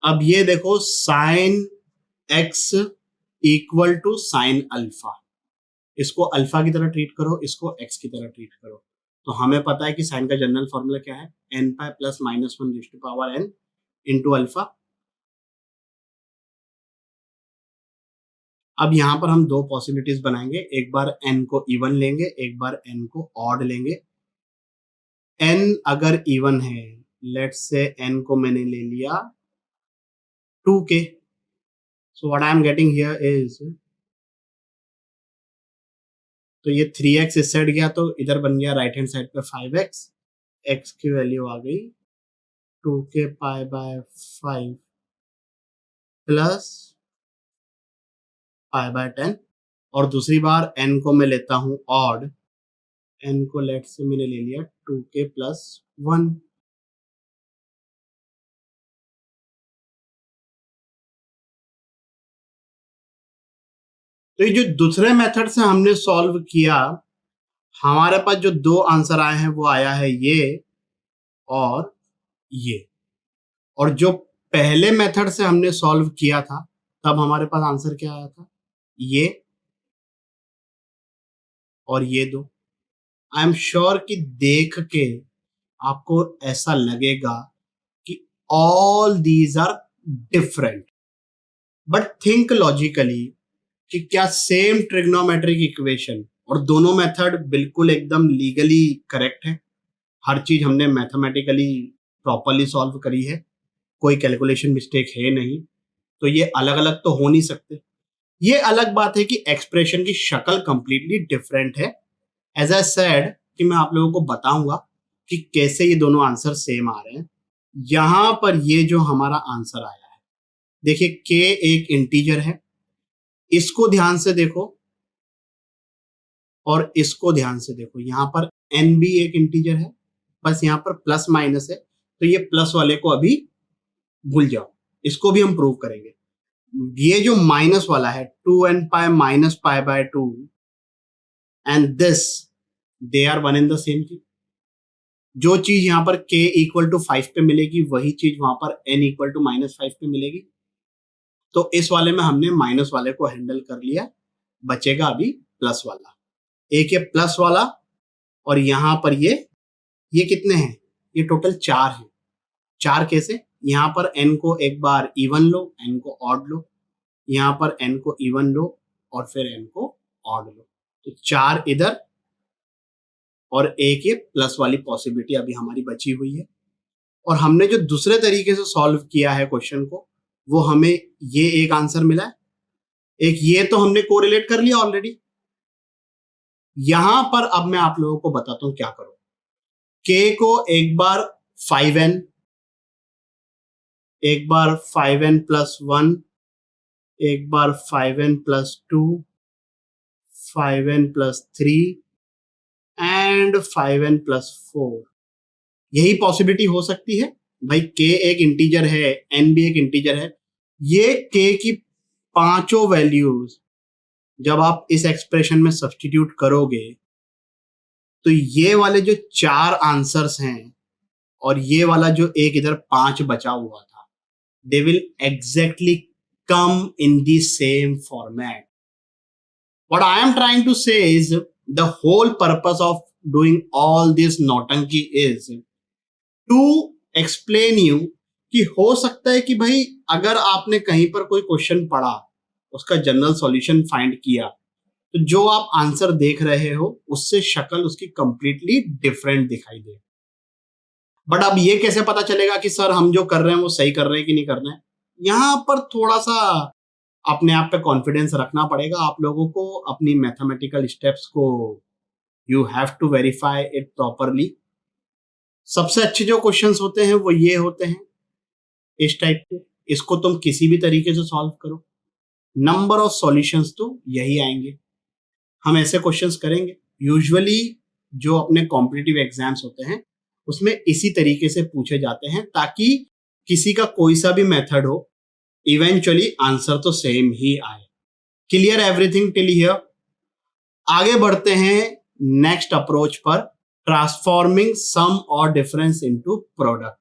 अब ये देखो, sine x equal to sine alpha. इसको अल्फा की तरह ट्रीट करो, इसको x की तरह ट्रीट करो. तो हमें पता है कि साइन का जनरल फॉर्मूला क्या है, n pi plus minus 1 raise to power n into alpha. अब यहां पर हम दो पॉसिबिलिटीज बनाएंगे, एक बार n को इवन लेंगे, एक बार n को ऑड लेंगे. n अगर इवन है, लेट्स से n को मैंने ले लिया 2k. So what I am getting here is, तो ये 3x इस साइड गया तो इधर बन गया राइट हैंड साइड पे 5x. x की वैल्यू आ गई 2k pi by 5 plus pi bye 10. और दूसरी बार n को मैं लेता हूं ऑड, n को लेट से मैंने ले लिया 2k प्लस 1. तो ये जो दूसरे मेथड से हमने सॉल्व किया, हमारे पास जो दो आंसर आए हैं वो आया है ये और ये. और जो पहले मेथड से हमने सॉल्व किया था तब हमारे पास आंसर क्या आया था, ये और ये दो. आई एम श्योर कि देख के आपको ऐसा लगेगा कि all these are different, but think logically कि क्या सेम ट्रिग्नोमेट्रिक इक्वेशन और दोनों मेथड बिल्कुल एकदम लीगली करेक्ट है, हर चीज हमने मैथमेटिकली प्रॉपरली सॉल्व करी है, कोई कैलकुलेशन मिस्टेक है नहीं, तो ये अलग अलग तो हो नहीं सकते. ये अलग बात है कि एक्सप्रेशन की शक्ल कंप्लीटली डिफरेंट है. एज आई सेड कि मैं आप लोगों को बताऊंगा कि कैसे ये दोनों आंसर सेम आ रहे हैं. यहां पर ये जो हमारा आंसर आया है, देखिए k एक इंटीजर है, इसको ध्यान से देखो और इसको ध्यान से देखो. यहां पर n भी एक इंटीजर है, बस यहां पर प्लस माइनस है, तो ये प्लस वाले को अभी भूल जाओ, इसको भी हम प्रूव करेंगे. ये जो माइनस वाला है 2n pi minus pi by 2 and this, they are one in the same thing. जो चीज यहां पर k इक्वल टू 5 पे मिलेगी वही चीज वहां पर n इक्वल टू -5 पे मिलेगी। तो इस वाले में हमने माइनस वाले को हैंडल कर लिया, बचेगा अभी प्लस वाला। एक ये प्लस वाला और यहां पर ये कितने हैं, ये टोटल 4 हैं। 4 कैसे, यहां पर n को एक बार इवन लो, n को ऑड लो, यहां पर n को इवन लो और फिर n को ऑड लो। तो 4 इधर और एक ये प्लस वाली पॉसिबिलिटी अभी हमारी बची हुई है। और हमने जो दूसरे तरीके से सॉल्व किया है क्वेश्चन को, वो हमें ये एक आंसर मिला है, एक ये तो हमने कोरिलेट कर लिया ऑलरेडी। यहां पर अब मैं आप लोगों को बताता हूं क्या करो। k को एक बार 5n, एक बार 5n प्लस 1, एक बार 5n plus 2, 5n plus 3 and 5n plus 4। यही पॉसिबिलिटी हो सकती है भाई, k एक इंटीजर है, n भी एक इंटीजर है। ये k की पांचों वैल्यूज जब आप इस एक्सप्रेशन में सब्स्टिट्यूट करोगे तो ये वाले जो 4 आंसर्स हैं और ये वाला जो एक इधर 5 बचा हुआ था, they will exactly come in the same format. What I am trying to say is the whole purpose of doing all this नौटंकी is to explain you कि हो सकता है कि भाई अगर आपने कहीं पर कोई क्वेश्चन पढ़ा, उसका जनरल सॉल्यूशन फाइंड किया, तो जो आप आंसर देख रहे हो उससे शक्ल उसकी कंप्लीटली डिफरेंट दिखाई दे। बट अब ये कैसे पता चलेगा कि सर हम जो कर रहे हैं वो सही कर रहे हैं कि नहीं कर रहे हैं? यहां पर थोड़ा सा अपने आप पे कॉन्फिडेंस रखना पड़ेगा आप लोगों को, अपनी मैथमेटिकल स्टेप्स को you have to verify it properly. सबसे अच्छे जो क्वेश्चंस होते हैं वो ये होते हैं इस टाइप के, इसको तुम किसी भी तरीके से सॉल्व करो, नंबर ऑफ सॉल्यूशंस तो यही आएंगे। हम ऐसे क्वेश्चंस करेंगे यूजुअली जो अपने कॉम्पिटिटिव एग्जाम्स होते हैं उसमें इसी तरीके से पूछे जाते हैं, ताकि किसी का कोई सा भी मेथड हो इवेंचुअली आंसर तो सेम ही आए। Clear everything till here? आगे बढ़ते हैं नेक्स्ट अप्रोच पर, ट्रांसफॉर्मिंग सम और difference into product.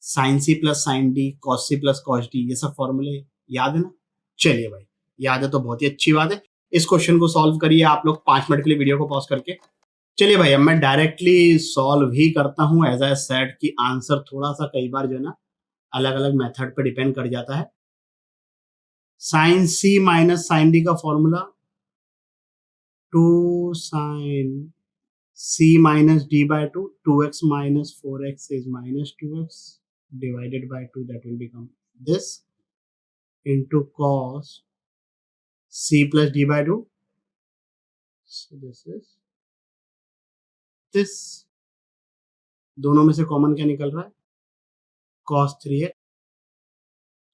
Sine c plus sine d, cos c plus cos d, ये सब फॉर्मूले याद है ना? चलिए भाई, याद है तो बहुत ही अच्छी बात है। इस क्वेश्चन को सॉल्व करिए आप लोग 5 मिनट के लिए वीडियो को पॉज करके। चलिए भाई, अब मैं डायरेक्टली सॉल्व ही करता हूं। एज आई सेड कि आंसर थोड़ा सा कई बार जो है ना अलग अलग मेथड पे डिपेंड कर जाता है। Sine c minus sine d का formula 2 sine c minus d by 2, 2x minus 4x is minus 2x divided by 2, that will become this into cos c plus d by 2. So this is this, दोनों में से कॉमन क्या निकल रहा है? cos 3x,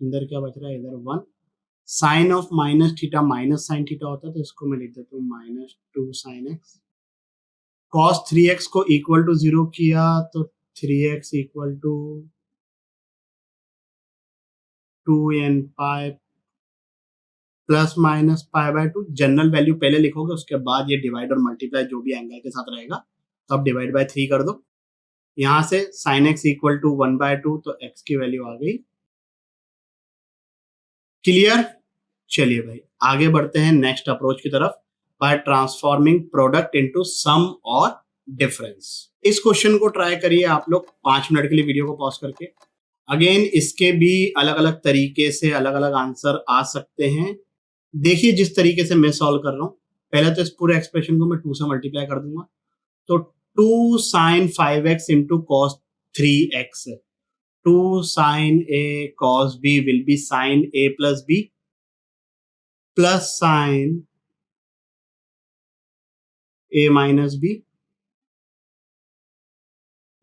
इधर क्या बच रहा है? इधर 1। Sine of minus theta minus sine theta होता है, तो इसको मैं लिख देता हूँ minus 2 sine x. cos 3x को इक्वल टू 0 किया तो 3x equal to 2n pi plus minus pi by 2। General value पहले लिखोगे, उसके बाद ये डिवाइड और मल्टीप्लाई जो भी एंगल के साथ रहेगा तब डिवाइड बाय 3 कर दो। यहां से साइन एक्स इक्वल टू 1/2, तो x की वैल्यू आ गई। क्लियर? चलिए भाई आगे बढ़ते हैं नेक्स्ट अप्रोच की तरफ, bye transforming product into some और डिफरेंस। इस क्वेश्चन को ट्राई करिए आप लोग 5 मिनट के लिए वीडियो को पॉज करके। अगेन इसके भी अलग अलग तरीके से अलग अलग आंसर आ सकते हैं। देखिए जिस तरीके से मैं सॉल्व कर रहा हूं, पहले तो इस पूरे एक्सप्रेशन को मैं 2 से मल्टीप्लाई कर दूंगा, तो 2 sine 5x into cos 3x, 2 sine a cos b will be sin a plus b plus sine a minus b।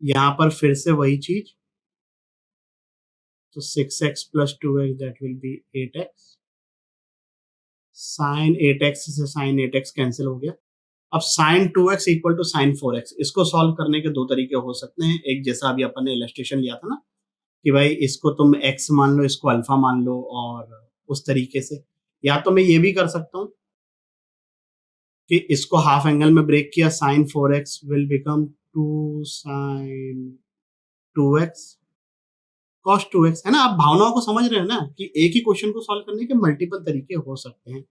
यहां पर फिर से वही चीज, तो 6x plus 2x that will be 8x। Sine 8x से साइन 8x कैंसिल हो गया। अब sign 2x equal to sine 4x, इसको सॉल्व करने के 2 तरीके हो सकते हैं। एक जैसा अभी अपन ने इलस्ट्रेशन लिया था ना कि भाई इसको तुम x मान लो, इसको अल्फा मान लो और उस तरीके से। या तो मैं ये भी कर सकता हूँ कि इसको हाफ एंगल में ब्रेक किया, sine 4x will become 2 sine 2x cos 2x, है ना। आप भावनाओं को समझ रहे हैं ना कि एक ही क्वेश्चन को सॉल्व करने के मल्टीपल तरीके हो सकते हैं।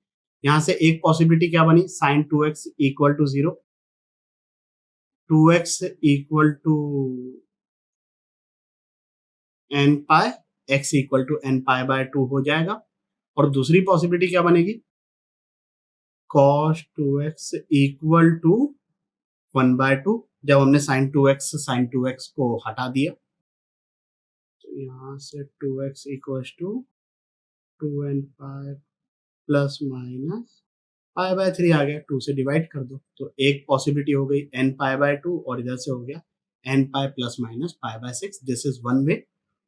यहां से एक पॉसिबिलिटी क्या बनी, sine 2x equal to 0, 2x equal to n pi, x equal to n pi by 2 हो जाएगा। और दूसरी पॉसिबिलिटी क्या बनेगी, cos 2x equal to 1 bye 2, जब हमने साइन 2x को हटा दिया तो यहां से 2x equal to 2n pi plus minus pi by 3 आ गया, 2 से डिवाइड कर दो तो एक पॉसिबिलिटी हो गई n पाई बाय 2 और इधर से हो गया n pi plus minus pi by 6। This is one way.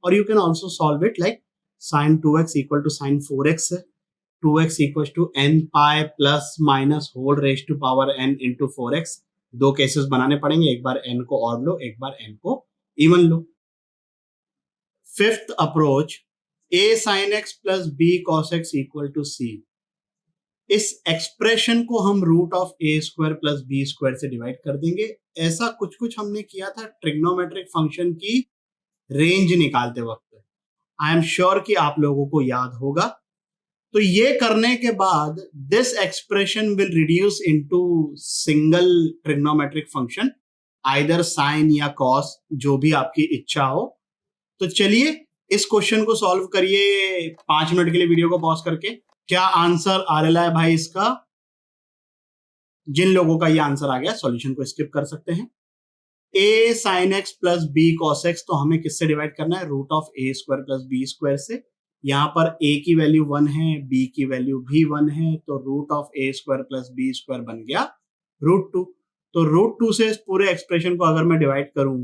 और you can also solve it like sine 2x equal to sine 4x, 2x equal to n pi plus minus whole raise to power n into 4x। दो केसेस बनाने पड़ेंगे, एक बार n को ऑड लो, एक बार n को इवन लो। Fifth approach, a sin x प्लस b cos x equal to c। इस एक्सप्रेशन को हम root of a square plus B square से डिवाइड कर देंगे। ऐसा कुछ कुछ हमने किया था ट्रिग्नोमेट्रिक फंक्शन की रेंज निकालते वक्त। आई एम श्योर कि आप लोगों को याद होगा। तो ये करने के बाद this expression will reduce into single trigonometric function, either sine या कॉस, जो भी आपकी इच्छा हो। तो चलिए इस क्वेश्चन को सॉल्व करिए 5 मिनट के लिए वीडियो को पॉज करके। क्या आंसर आ रहा है भाई इसका? जिन लोगों का ये आंसर आ गया सॉल्यूशन को स्किप कर सकते हैं। a sin x plus b cos x, तो हमें किससे डिवाइड करना है, root of a square plus B square से। यहां पर a की वैल्यू 1 है, b की वैल्यू भी 1 है, तो root of a square plus B square बन गया रूट 2। तो रूट 2 से इस पूरे एक्सप्रेशन को अगर मैं डिवाइड करूं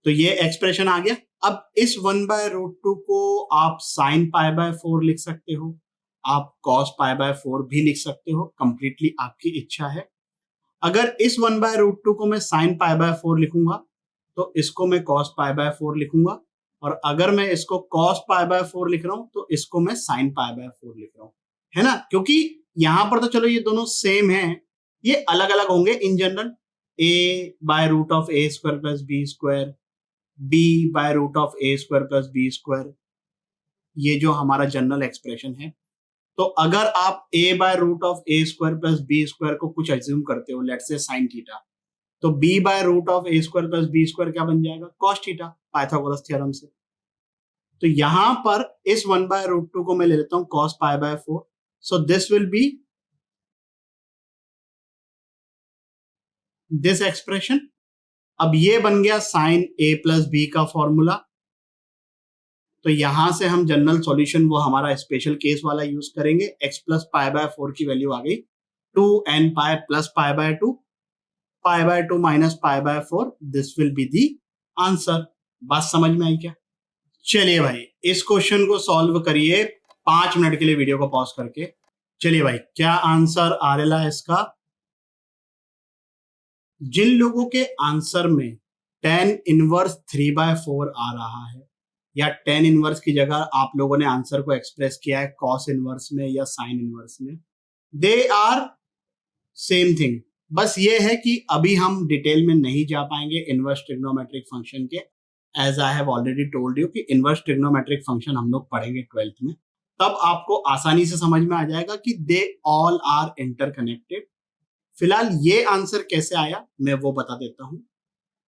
तो ये एक्सप्रेशन आ गया। अब इस 1 बाय रूट 2 को आप साइन पाई बाय 4 लिख सकते हो, आप कॉस पाई बाय 4 भी लिख सकते हो, कंप्लीटली आपकी इच्छा है। अगर इस 1 बाय रूट 2 को मैं साइन पाई बाय 4 लिखूंगा तो इसको मैं कॉस पाई बाय 4 लिखूंगा, और अगर मैं इसको कॉस पाई बाय 4 लिख रहा हूं तो इसको मैं साइन पाई बाय 4 लिख रहा हूं, है ना। क्योंकि यहां पर तो चलो ये दोनों सेम है, ये अलग अलग होंगे in general. a by root of a square plus B square, b by root of a square plus B square, ये जो हमारा जनरल एक्सप्रेशन है। तो अगर आप a by root of a square plus B square को कुछ एज्यूम करते हो, लेट्स से साइन थीटा, तो b by root of a square plus B square क्या बन जाएगा, कॉस थीटा, पाइथागोरस थ्योरम से। तो यहां पर इस 1 बाय रूट 2 को मैं ले लेता हूं cos pi by 4, so this will be this expression. अब ये बन गया साइन a प्लस बी का फॉर्मूला। तो यहां से हम जनरल सॉल्यूशन वो हमारा स्पेशल केस वाला यूज करेंगे। x प्लस पाई बाय 4 की वैल्यू आ गई 2n pi plus pi by 2, pi by 2 minus pi by 4, this will be the answer. बात समझ में आई क्या? चलिए भाई इस क्वेश्चन को सॉल्व करिए 5 मिनट के लिए वीडियो को पॉज करके। चलिए भाई क्या आंसर आ रहा है इसका? जिन लोगों के आंसर में tan इनवर्स 3/4 आ रहा है, या tan इनवर्स की जगह आप लोगों ने आंसर को एक्सप्रेस किया है cos इनवर्स में या sin इनवर्स में, दे आर सेम थिंग। बस ये है कि अभी हम डिटेल में नहीं जा पाएंगे इनवर्स ट्रिग्नोमेट्रिक फंक्शन के। As I have already told you कि इनवर्स ट्रिग्नोमेट्रिक फंक्शन हम लोग पढ़ेंगे 12th में, तब आपको आसानी से समझ में आ जाएगा कि दे ऑल आर इंटरकनेक्टेड। फिलहाल ये आंसर कैसे आया मैं वो बता देता हूं।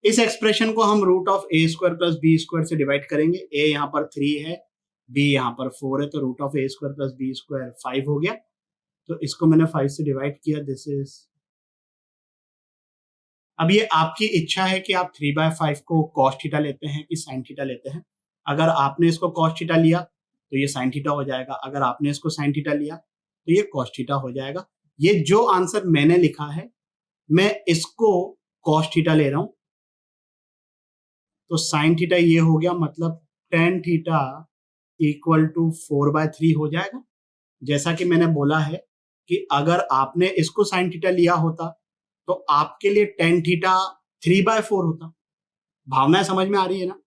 इस एक्सप्रेशन को हम root of a square plus B square से डिवाइड करेंगे। ए यहाँ पर 3 है, बी यहाँ पर 4 है, तो root of a square plus B square 5 हो गया। तो इसको मैंने 5 से डिवाइड किया, दिस इज। अब ये आपकी इच्छा है कि आप 3/5 को कॉस थीटा लेते हैं कि साइन थीटा लेते हैं। अगर आपने इसको कॉस थीटा लिया तो ये साइन थीटा हो जाएगा, अगर आपने इसको साइन थीटा लिया तो ये कॉस थीटा हो जाएगा। ये जो आंसर मैंने लिखा है मैं इसको कॉस थीटा ले रहा हूं, तो साइन थीटा ये हो गया, मतलब टेन थीटा इक्वल टू 4/3 हो जाएगा। जैसा कि मैंने बोला है कि अगर आपने इसको साइन थीटा लिया होता तो आपके लिए टेन थीटा 3/4 होता। भावनाएं समझ में आ रही है ना?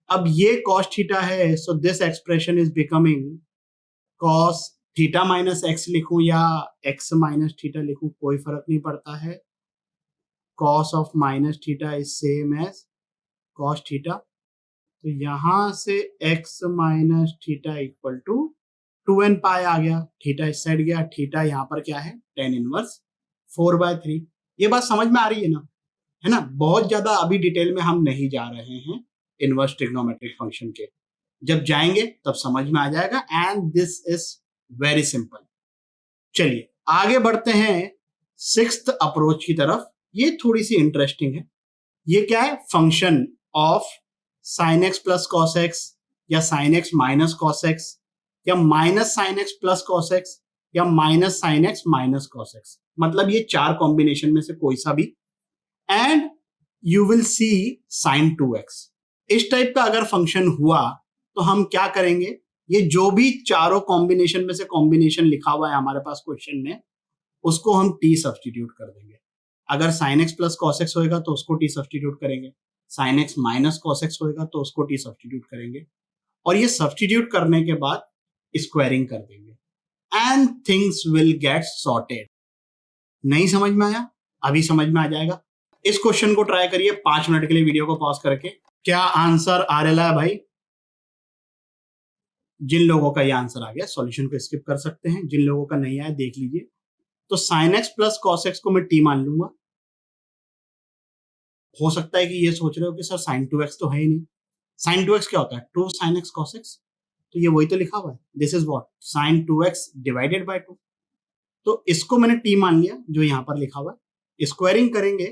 अब ये cos थीटा है, so this expression is becoming cos theta minus x लिखूं या x माइनस थीटा लिखूं, कोई फर्क नहीं पड़ता है. cos of minus theta is same as cos theta. तो यहां से x minus theta equal to 2n pi आ गया. थीटा इस साइड गया, थीटा यहाँ पर क्या है, tan इनवर्स 4/3. ये बात समझ में आ रही है ना, है ना. बहुत ज्यादा अभी डिटेल में हम नहीं जा रहे हैं इनवर्स ट्रिग्नोमेट्रिक फंक्शन के. जब जाएंगे तब समझ में आ जाएगा. And this is very simple. चलिए आगे बढ़ते हैं सिक्स्थ अप्रोच की तरफ. ये थोड़ी सी इंटरेस्टिंग है. ये क्या है, function of sine x plus cos x या sine x minus cos x या minus sine x plus cos x या minus sine x minus cos x. मतलब ये चार कॉम्बिनेशन में से कोई सा भी. And you will see sine 2x. इस टाइप का अगर फंक्शन हुआ तो हम क्या करेंगे, ये जो भी चारों कॉम्बिनेशन में से कॉम्बिनेशन लिखा हुआ है हमारे पास क्वेश्चन में, उसको हम t सब्स्टिट्यूट कर देंगे. अगर sign x plus cos x होएगा तो उसको t सब्स्टिट्यूट करेंगे. Sign x minus cos x होएगा तो उसको t सब्स्टिट्यूट करेंगे. और ये सब्स्टिट्यूट करने के बाद स्क्वायरिंग कर देंगे. And things will get sorted. नहीं समझ में आया, अभी समझ में आ जाएगा. इस क्वेश्चन को ट्राई करिए 5 मिनट के लिए वीडियो को पॉज करके. क्या आंसर आ रहा है भाई? जिन लोगों का ये आंसर आ गया सॉल्यूशन को स्किप कर सकते हैं, जिन लोगों का नहीं आया देख लीजिए. तो sine x plus cos x को मैं टी मान लूंगा. हो सकता है कि ये सोच रहे हो कि सर साइन 2x तो है ही नहीं. साइन 2x क्या होता है, 2 साइन एक्स कॉस एक्स. तो ये वही तो लिखा हुआ है. This is what, sine 2x divided by 2. तो इसको मैंने टी मान लिया जो यहां पर लिखा हुआ है. स्क्वायरिंग करेंगे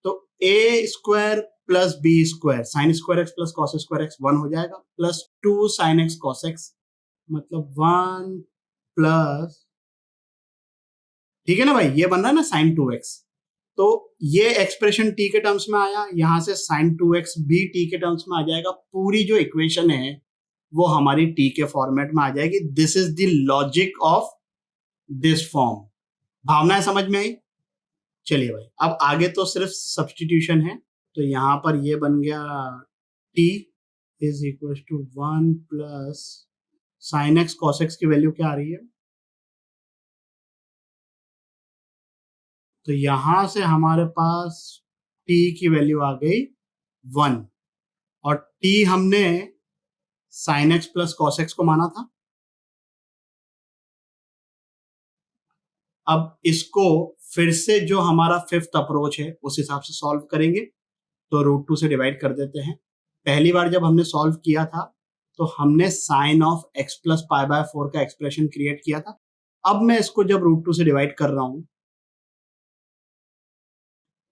तो A square plus B square sine square x plus cos square x 1 हो जाएगा, plus 2 sine x cos x, मतलब 1 प्लस, ठीक है ना भाई, ये बन रहा है ना साइन 2x. तो ये एक्सप्रेशन t के टर्म्स में आया, यहां से साइन 2x भी t के टर्म्स में आ जाएगा. पूरी जो इक्वेशन है वो हमारी t के फॉर्मेट में आ जाएगी. This is the logic of this form. भावनाएं समझ में आई? चलिए भाई अब आगे तो सिर्फ सब्स्टिट्यूशन है. तो यहां पर ये बन गया t is equal to 1 plus sine x cos x की वैल्यू क्या आ रही है, तो यहां से हमारे पास t की वैल्यू आ गई 1. और t हमने sign x plus cos x को माना था. अब इसको फिर से जो हमारा फिफ्थ अप्रोच है उस हिसाब से सॉल्व करेंगे. तो √2 से डिवाइड कर देते हैं. पहली बार जब हमने सॉल्व किया था तो हमने sine of x plus pi by 4 का एक्सप्रेशन क्रिएट किया था. अब मैं इसको जब √2 से डिवाइड कर रहा हूं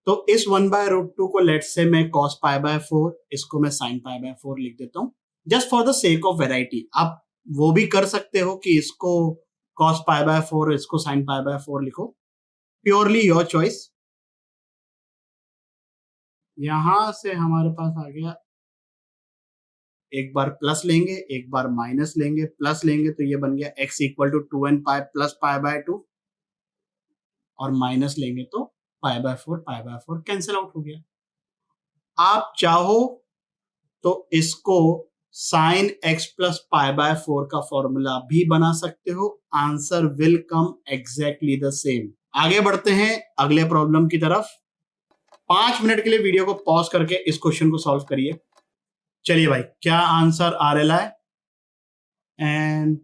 तो इस 1/√2 को लेट से मैं cos पाई बाय 4, इसको मैं sin पाई बाय 4 लिख देता हूं just for the sake of variety. आप वो भी कर सकते हो कि इसको cos पाई बाय 4 इसको sin पाई बाय 4 लिखो, प्योरली योर चॉइस. यहां से हमारे पास आ गया, एक बार प्लस लेंगे एक बार माइनस लेंगे. प्लस लेंगे तो ये बन गया x equal to 2n pi plus pi by 2, और माइनस लेंगे तो पाई बाय 4 कैंसिल आउट हो गया. आप चाहो तो इसको sine x plus pi by 4 का फॉर्मूला भी बना सकते हो. Answer will come exactly the same. आगे बढ़ते हैं अगले प्रॉब्लम की तरफ. 5 मिनट के लिए वीडियो को पॉज करके इस क्वेश्चन को सॉल्व करिए. चलिए भाई क्या आंसर आ रहा है, and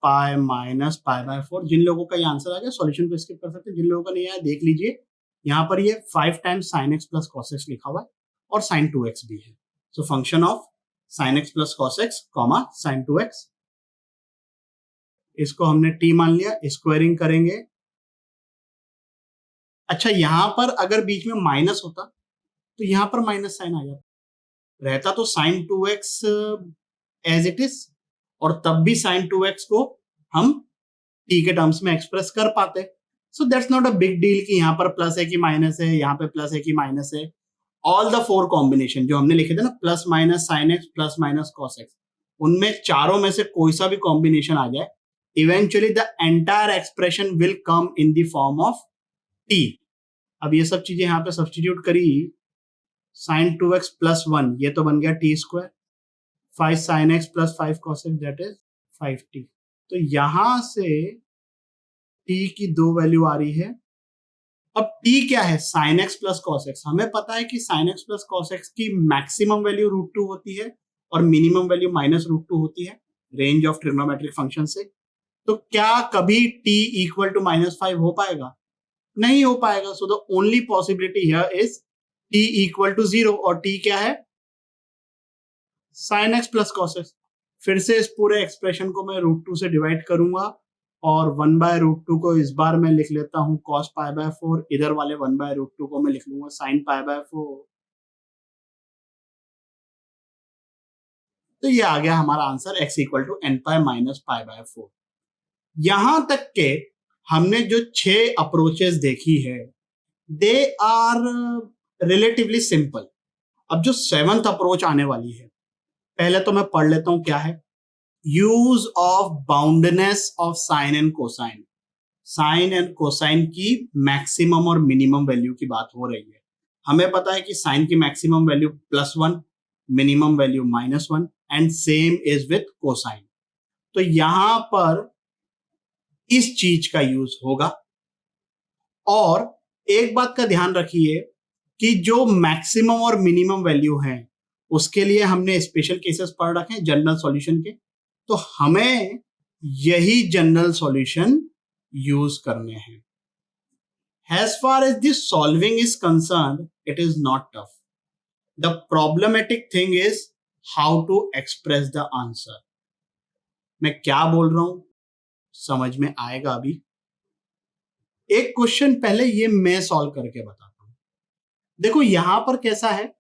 pi minus pi by 4. जिन लोगों का ये आंसर आ गया सॉल्यूशन को स्किप कर सकते हैं, जिन लोगों का नहीं आया देख लीजिए. यहाँ पर ये 5 times sign x plus cos x लिखा हुआ है और साइन 2x भी है. So function of sine x plus cos x comma sign 2x, इसको हमने t मान लिया. स्क्वायरिंग करेंगे. अच्छा यहां पर अगर बीच में माइनस होता तो यहां पर माइनस साइन आ जाता, रहता तो sign 2x as it is, और तब भी साइन 2x को हम t के टर्म्स में एक्सप्रेस कर पाते. So that's not a big deal कि यहाँ पर प्लस है कि माइनस है, यहाँ पे प्लस है कि माइनस है. ऑल द 4 कॉम्बिनेशन जो हमने लिखे थे ना, plus minus sine x plus minus cos x, उनमें चारों में से कोई सा भी कॉम्बिनेशन आ जाए, eventually the entire expression will come in the form of t. अब ये सब चीजें यहाँ पे सब्स्टिट्यूट करी साइन 2x प्लस 1 ये तो बन गया T square, 5 sign x plus 5 cos x that is 5t। तो यहां से t की दो वैल्यू आ रही है। अब t क्या है? Sine x plus cos x. हमें पता है कि sign x plus cos x की मैक्सिमम वैल्यू √2 होती है और मिनिमम वैल्यू -√2 होती है रेंज ऑफ ट्रिग्नोमेट्रिक फंक्शन से। तो क्या कभी t इक्वल टू -5 हो पाएगा? नहीं हो पाएगा। So the only possibility here is t equal to 0 और t क्या है? Sine x plus cos x. फिर से इस पूरे एक्सप्रेशन को मैं √2 से डिवाइड करूंगा और 1/√2 को इस बार मैं लिख लेता हूं cos π/4, इधर वाले 1/√2 को मैं लिख लूंगा sin π/4। तो ये आ गया हमारा answer x equal to nπ minus π/4। यहां तक के हमने जो 6 अप्रोचेस देखी है दे आर रिलेटिवली सिंपल। अब जो 7th अप्रोच आने वाली है, पहले तो मैं पढ़ लेता हूं क्या है। Use of boundedness of sine and cosine. Sine and cosine की मैक्सिमम और मिनिमम वैल्यू की बात हो रही है। हमें पता है कि साइन की maximum value +1, minimum value -1 and same is with cosine. तो यहां पर इस चीज का यूज होगा। और एक बात का ध्यान रखिए कि जो मैक्सिमम और मिनिमम वैल्यू है उसके लिए हमने स्पेशल केसेस पढ़ रखे हैं जनरल सॉल्यूशन के। तो हमें यही जनरल सॉल्यूशन यूज करने हैं। As far as the solving is concerned, it is not tough. The problematic thing is how to express the answer. मैं क्या बोल रहा हूं समझ में आएगा अभी। एक क्वेश्चन पहले ये मैं सॉल्व करके बताता हूं। देखो यहां पर कैसा है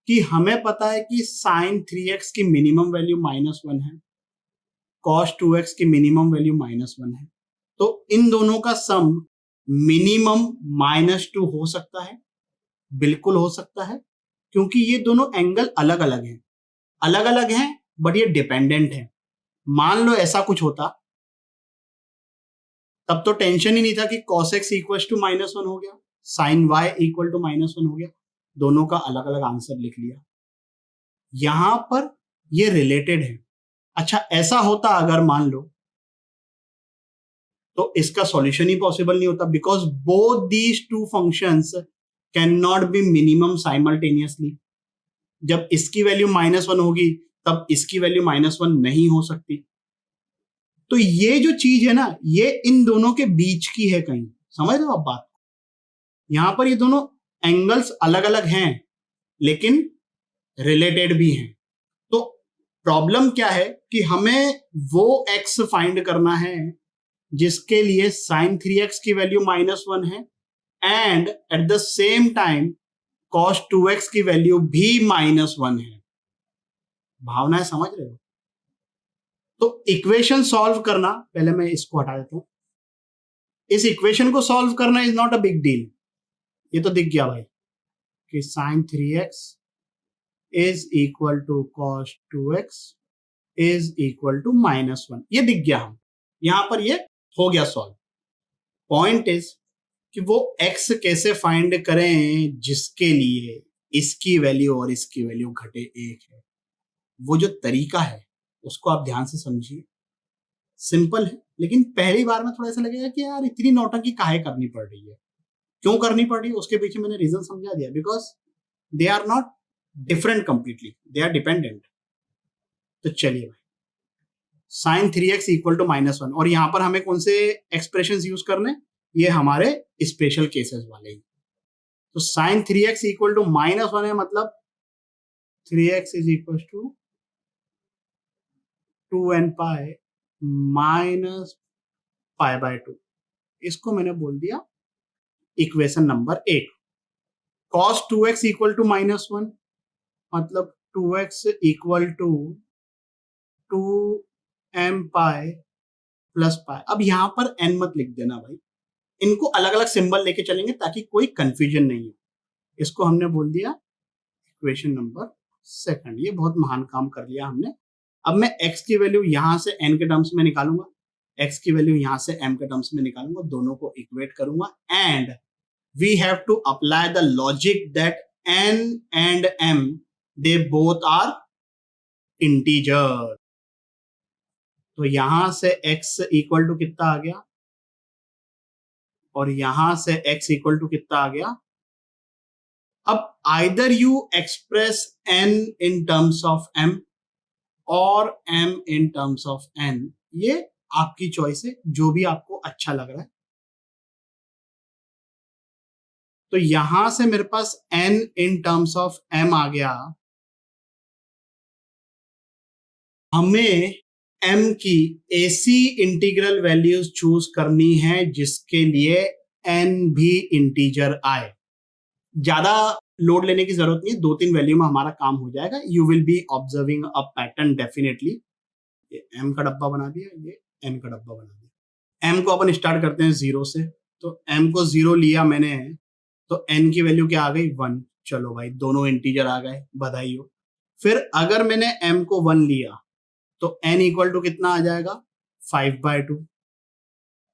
कि हमें पता है कि sin 3x की मिनिमम वैल्यू -1 है, cos 2x की मिनिमम वैल्यू -1 है। तो इन दोनों का सम मिनिमम -2 हो सकता है, बिल्कुल हो सकता है, क्योंकि ये दोनों एंगल अलग अलग हैं बट ये डिपेंडेंट है। मान लो ऐसा कुछ होता तब तो टेंशन ही नहीं था कि cos x इक्वल टू -1 हो गया, sin y इक्वल टू -1 हो गया, दोनों का अलग अलग आंसर लिख लिया। यहां पर ये रिलेटेड है। अच्छा ऐसा होता अगर मान लो तो इसका सॉल्यूशन ही पॉसिबल नहीं होता because both these two functions can not be minimum simultaneously. जब इसकी वैल्यू -1 होगी तब इसकी वैल्यू -1 नहीं हो सकती। तो ये जो चीज है ना ये इन दोनों के बीच की है कहीं, समझ रहे हो आप बात। यहां पर ये दोनों एंगल्स अलग अलग हैं लेकिन रिलेटेड भी हैं। तो प्रॉब्लम क्या है कि हमें वो x फाइंड करना है जिसके लिए sin 3x की वैल्यू -1 है and at the same time cos 2x की वैल्यू भी -1 है। भावनाएं समझ रहे हो। तो इक्वेशन सॉल्व करना, पहले मैं इसको हटा देता हूं। इस इक्वेशन को सॉल्व करना is not a big deal. ये तो दिख गया भाई कि sin 3x is equal to cos 2x is equal to -1, ये दिख गया। हम यहां पर ये हो गया सॉल्व। पॉइंट इज कि वो x कैसे फाइंड करें जिसके लिए इसकी वैल्यू और इसकी वैल्यू घटे 1 है। वो जो तरीका है उसको आप ध्यान से समझिए। सिंपल है लेकिन पहली बार में थोड़ा ऐसा लगेगा कि यार इतनी नौटंकी काहे करनी पड़ रही है, क्यों करनी पड़ रही है। उसके पीछे मैंने रीजन समझा दिया। Because they are not different completely, they are dependent. तो चलिए भाई sin 3x इक्वल टू -1 और यहां पर हमें कौन से एक्सप्रेशन यूज करने, ये हमारे स्पेशल केसेस वाले ही। तो sin 3x इक्वल टू -1 है, मतलब 3x is equal to 2nπ minus π/2। इसको मैंने बोल दिया equation number 1। cos 2x equal to -1 मतलब 2x equal to 2mπ plus π। अब यहां पर n मत लिख देना भाई, इनको अलग अलग सिंबल लेके चलेंगे ताकि कोई कंफ्यूजन नहीं हो। इसको हमने बोल दिया इक्वेशन नंबर 2। ये बहुत महान काम कर लिया हमने। अब मैं x की वैल्यू यहां से n के टर्म्स में निकालूंगा, x की वैल्यू यहां से m के टर्म्स में निकालूंगा, दोनों को इक्वेट करूंगा and we have to apply the logic that n and m they both are integer. तो यहां से x इक्वल टू कितना आ गया और यहां से x इक्वल टू कितना आ गया. अब either you express n in terms of m और m in terms of n, ये आपकी चॉइस है, जो भी आपको अच्छा लग रहा है. तो यहां से मेरे पास n in terms of m आ गया. हमें m की ऐसी इंटीग्रल वैल्यूज चूज करनी है जिसके लिए n भी इंटीजर आए. ज्यादा लोड लेने की जरूरत नहीं है, 2-3 वैल्यू में हमारा काम हो जाएगा. You will be observing a pattern definitely. ये m का डब्बा बना दिया, ये n का डब्बा बना दिया. m को अपन स्टार्ट करते हैं 0 से. तो m को 0 लिया मैंने, तो n की वैल्यू क्या आ गई 1. चलो भाई, दोनों इंटीजर आ गए, बधाई हो. फिर अगर मैंने m को 1 लिया तो n इक्वल टू कितना आ जाएगा 5/2.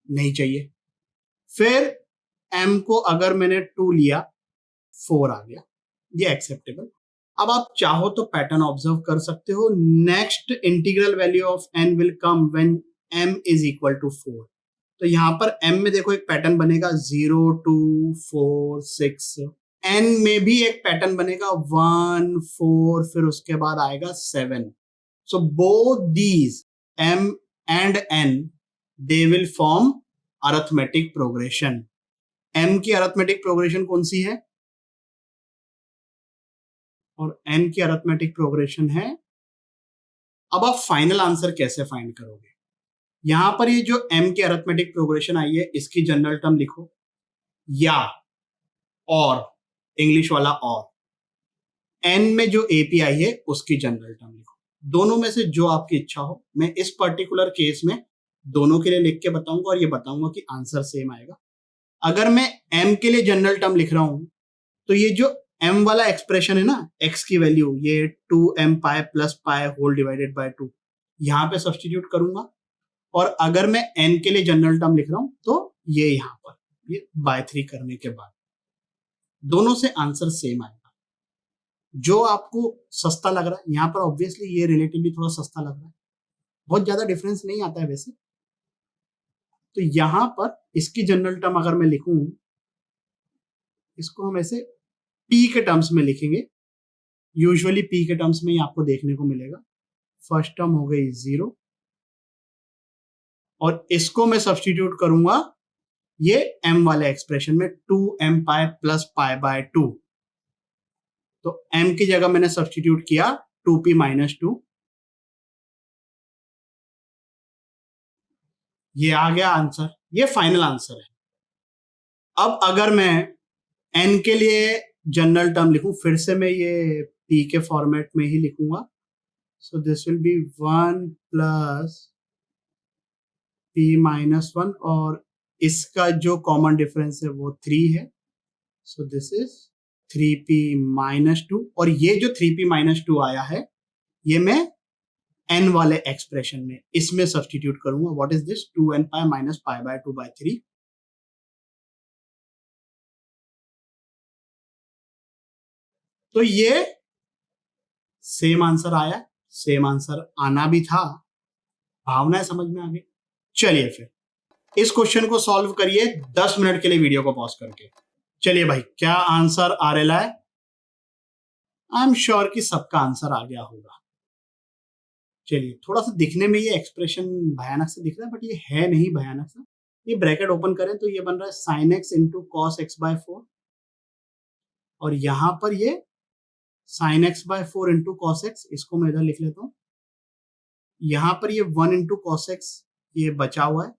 नहीं चाहिए. फिर m को अगर मैंने 2 लिया 4 आ गया, ये एक्सेप्टेबल. अब आप चाहो तो पैटर्न ऑब्जर्व कर सकते हो. Next integral value of n will come when m is equal to 4. तो यहां पर m में देखो एक पैटर्न बनेगा 0 2 4 6. n में भी एक पैटर्न बनेगा 1 4, फिर उसके बाद आएगा 7. So both these m and n they will form arithmetic progression. m की arithmetic progression कौन सी है और n की arithmetic progression है. अब आप फाइनल आंसर कैसे फाइंड करोगे. यहां पर ये जो m की arithmetic progression आई है इसकी जनरल टर्म लिखो, या और इंग्लिश वाला और. n में जो API है उसकी जनरल टर्म लिखो. दोनों में से जो आपकी इच्छा हो. मैं इस पर्टिकुलर केस में दोनों के लिए लिख के बताऊंगा और ये बताऊंगा कि आंसर सेम आएगा. अगर मैं m के लिए जनरल टर्म लिख रहा हूं तो ये जो m वाला एक्सप्रेशन है ना, x की वैल्यू ये 2m pi plus pi whole divided by 2, यहां पे सब्स्टिट्यूट करूंगा. और अगर मैं n के लिए जनरल टर्म लिख रहा हूं तो ये यहां पर ये बाय 3 करने के बाद दोनों से आंसर सेम आएगा. जो आपको सस्ता लग रहा है, यहां पर ऑब्वियसली ये रिलेटिवली थोड़ा सस्ता लग रहा है, बहुत ज्यादा डिफरेंस नहीं आता है वैसे. तो यहां पर इसकी जनरल टर्म अगर मैं लिखूं, इसको हम ऐसे p के टर्म्स में लिखेंगे. यूजुअली p के टर्म्स में ही आपको देखने को मिलेगा. फर्स्ट टर्म हो गई 0 और इसको मैं सब्स्टिट्यूट करूंगा ये m वाले एक्सप्रेशन में 2m pi plus pi by 2. तो m की जगह मैंने सब्स्टिट्यूट किया 2p माइनस 2. ये आ गया आंसर, ये फाइनल आंसर है. अब अगर मैं n के लिए जनरल टर्म लिखूं, फिर से मैं ये p के फॉर्मेट में ही लिखूंगा. So this will be 1 plus p minus 1 और इसका जो कॉमन डिफरेंस है वो 3 है. So this is 3p minus 2. और ये जो 3p माइनस 2 आया है ये मैं n वाले एक्सप्रेशन में इसमें सब्स्टिट्यूट करूंगा. What is this 2n pi minus pi by 2 by 3. तो ये सेम आंसर आया. सेम आंसर आना भी था, भावना समझ में आ गई. चलिए फिर इस क्वेश्चन को सॉल्व करिए 10 मिनट के लिए वीडियो को पॉज करके. चलिए भाई, क्या आंसर आ रहा है. आई एम श्योर कि सबका आंसर आ गया होगा. चलिए, थोड़ा सा दिखने में ये एक्सप्रेशन भयानक से दिख रहा है बट ये है नहीं भयानक सा. ये ब्रैकेट ओपन करें तो ये बन रहा है sine x into cos x by 4 और यहां पर ये sine x by 4 into cos x. इसको मैं इधर लिख लेता हूं. यहां पर ये 1 इंटू कॉस एक्स ये बचा हुआ है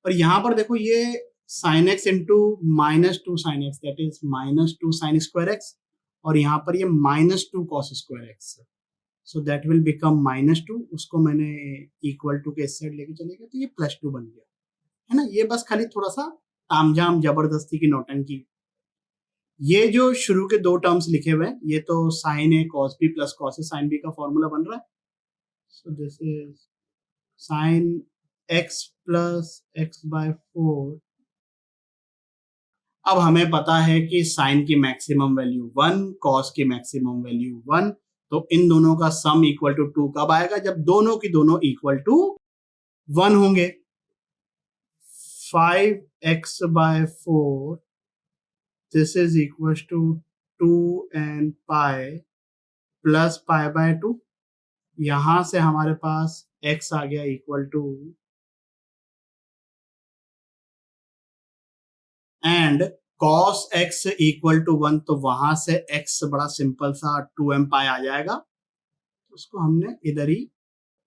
और यहां पर देखो ये sine x into minus 2 sine x, that is minus 2 sign square x. और यहां पर ये minus 2 cos square x. So that will become minus 2. उसको मैंने इक्वल टू के इस साइड लेके चले गया तो ये प्लस 2 बन गया है ना. ये बस खाली थोड़ा सा तामझाम जबरदस्ती की नौटंकी. ये जो शुरू के दो टर्म्स लिखे हुए हैं ये तो sine a cos b plus cos a sine b का फॉर्मूला बन रहा है. So this is sine x plus x by 4 अब हमें पता है कि साइन की मैक्सिमम वैल्यू 1, कॉस की मैक्सिमम वैल्यू 1, तो इन दोनों का सम इक्वल टू 2 कब आएगा? जब दोनों की दोनों इक्वल टू 1 होंगे। 5x/4 this is equal to 2n pi plus पाई/2। यहां से हमारे पास x आ गया equal to and cos x equal to 1, तो वहां से x बड़ा सिंपल सा 2m पाई आ जाएगा, तो उसको हमने इधर ही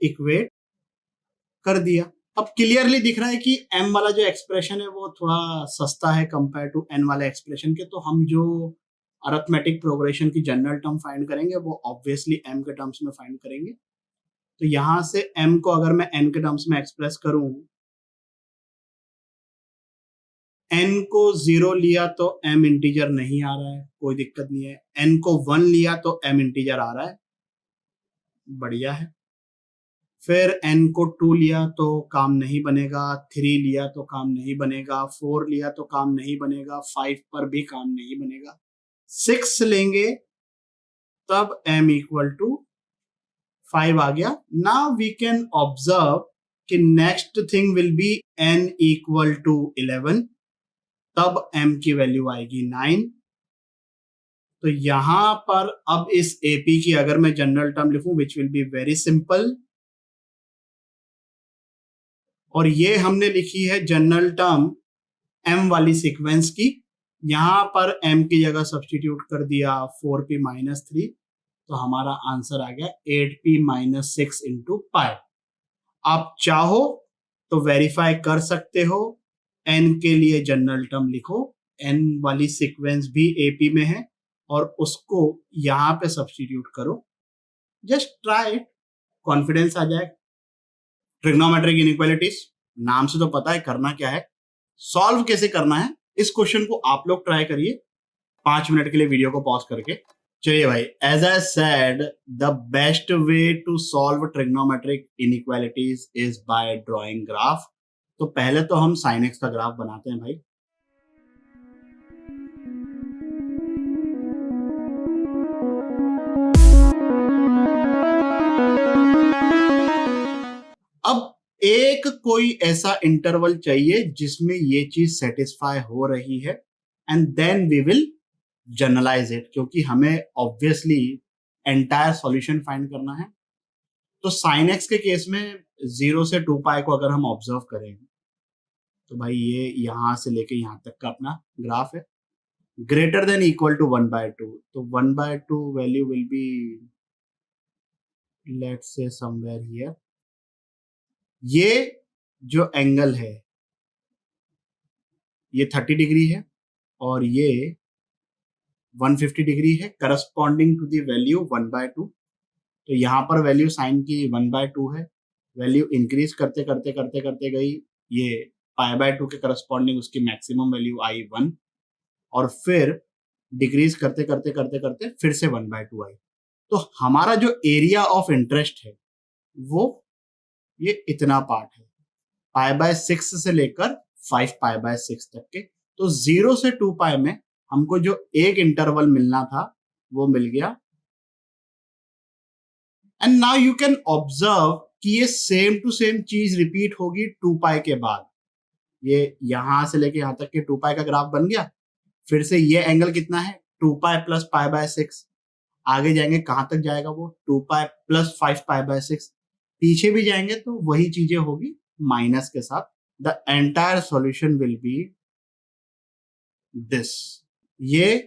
इक्वेट कर दिया। अब क्लियरली दिख रहा है कि m वाला जो एक्सप्रेशन है वो थोड़ा सस्ता है कंपेयर टू n वाले एक्सप्रेशन के, तो हम जो अरिथमेटिक प्रोग्रेशन की जनरल टर्म फाइंड करेंगे वो ऑब्वियसली m के टर्म्स में फाइंड करेंगे। तो यहां से m को अगर मैं n के टर्म्स में एक्सप्रेस करूं, n को 0 लिया तो m इंटीजर नहीं आ रहा है, कोई दिक्कत नहीं है। n को 1 लिया तो m इंटीजर आ रहा है, बढ़िया है। फिर n को 2 लिया तो काम नहीं बनेगा, 3 लिया तो काम नहीं बनेगा, 4 लिया तो काम नहीं बनेगा, 5 पर भी काम नहीं बनेगा। 6 लेंगे तब m इक्वल टू 5 आ गया। नाउ वी कैन ऑब्जर्व कि next thing will be n equal to 11, तब m की वैल्यू आएगी 9। तो यहां पर अब इस AP की अगर मैं जनरल टर्म लिखूं which will be very simple, और ये हमने लिखी है जनरल टर्म m वाली सीक्वेंस की। यहां पर m की जगह सब्स्टिट्यूट कर दिया 4p-3, तो हमारा आंसर आ गया 8p-6 इंटू पाई। आप चाहो तो वेरीफाई कर सकते हो, n के लिए जनरल टर्म लिखो, n वाली सीक्वेंस भी AP में है और उसको यहां पे सब्स्टिट्यूट करो, जस्ट ट्राई इट, कॉन्फिडेंस आ जाए। ट्रिग्नोमेट्रिक इनइक्वालिटीज नाम से तो पता है करना क्या है, सॉल्व कैसे करना है। इस क्वेश्चन को आप लोग ट्राई करिए 5 मिनट के लिए वीडियो को पॉज करके। चलिए भाई, as I said the best way to solve trigonometric inequalities is by drawing graph. तो पहले तो हम साइन एक्स का ग्राफ बनाते हैं भाई। अब एक कोई ऐसा इंटरवल चाहिए जिसमें ये चीज सेटिस्फाई हो रही है, and then we will generalise it, क्योंकि हमें ऑब्वियसली एंटायर सॉल्यूशन फाइंड करना है। तो साइन एक्स के केस में 0 से 2 पाई को अगर हम ऑब्जर्व करें, तो भाई ये यहां से लेके यहां तक का अपना ग्राफ है, ग्रेटर देन इक्वल टू 1/2, तो 1/2 value will B let's say somewhere here. ये जो एंगल है ये 30 डिग्री है और ये 150 डिग्री है, करस्पॉन्डिंग टू द वैल्यू 1/2। तो यहाँ पर वैल्यू साइन की 1/2 है, वैल्यू इंक्रीज करते करते करते करते गई, ये पाई/2 के करस्पॉन्डिंग उसकी मैक्सिमम वैल्यू आई 1, और फिर डिक्रीज करते करते करते करते फिर से 1/2 आई। तो हमारा जो एरिया ऑफ इंटरेस्ट है वो ये इतना पार्ट है, पाई/6 से लेकर 5 पाई/6 तक के। तो 0 से 2 पाई में हमको जो एक इंटरवल मिलना था वो मिल गया। And now you can observe कि ये सेम टू सेम चीज रिपीट होगी 2 पाई के बाद। ये यहां से लेके यहां तक के 2 पाई का ग्राफ बन गया। फिर से ये एंगल कितना है 2 पाई प्लस पाई/6, आगे जाएंगे कहां तक जाएगा वो 2 पाई प्लस 5 पाई/6, पीछे भी जाएंगे तो वही चीजें होगी माइनस के साथ। The entire solution will be this. ये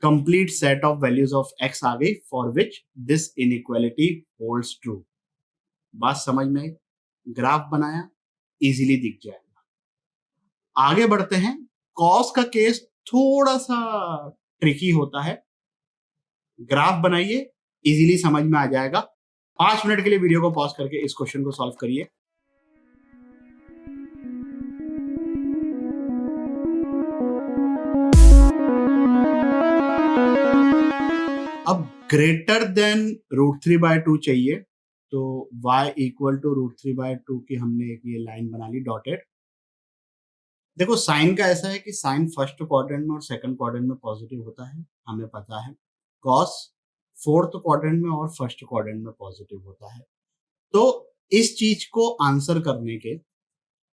complete set of values of x आ गई for which this inequality holds true. बात समझ में आई? ग्राफ बनाया, इजीली दिख जाएगा। आगे बढ़ते हैं। कॉस का केस थोड़ा सा ट्रिकी होता है, ग्राफ बनाइए, इजीली समझ में आ जाएगा। 5 मिनट के लिए वीडियो को पॉज करके इस क्वेश्चन को सॉल्व करिए। अब ग्रेटर देन √3/2 चाहिए, तो y इक्वल टू √3/2 की हमने एक ये लाइन बना ली डॉटेड। देखो साइन का ऐसा है कि साइन फर्स्ट क्वाड्रेंट में और सेकंड क्वाड्रेंट में पॉजिटिव होता है, हमें पता है। कॉस फोर्थ क्वाड्रेंट में और फर्स्ट क्वाड्रेंट में पॉजिटिव होता है। तो इस चीज को आंसर करने के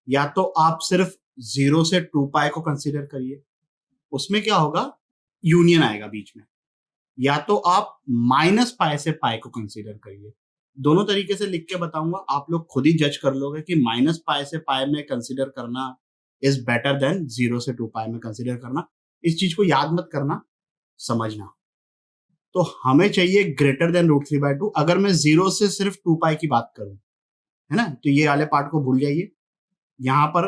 या तो आप सिर्फ 0 से 2 पाई को कंसीडर करिए, उसमें क्या होगा, यूनियन आएगा बीच में, या तो आप माइनस पाई से पाई को कंसीडर करिए। दोनों तरीके से लिख के बताऊंगा, आप लोग खुद ही जज कर लोगे कि माइनस पाई से पाई में कंसीडर करना इज बेटर देन 0 से 2 पाई में कंसीडर करना। इस चीज को याद मत करना, समझना। तो हमें चाहिए ग्रेटर देन √3/2। अगर मैं 0 से सिर्फ 2 पाई की बात करूं, है ना, तो ये वाले पार्ट को भूल जाइए। यहां पर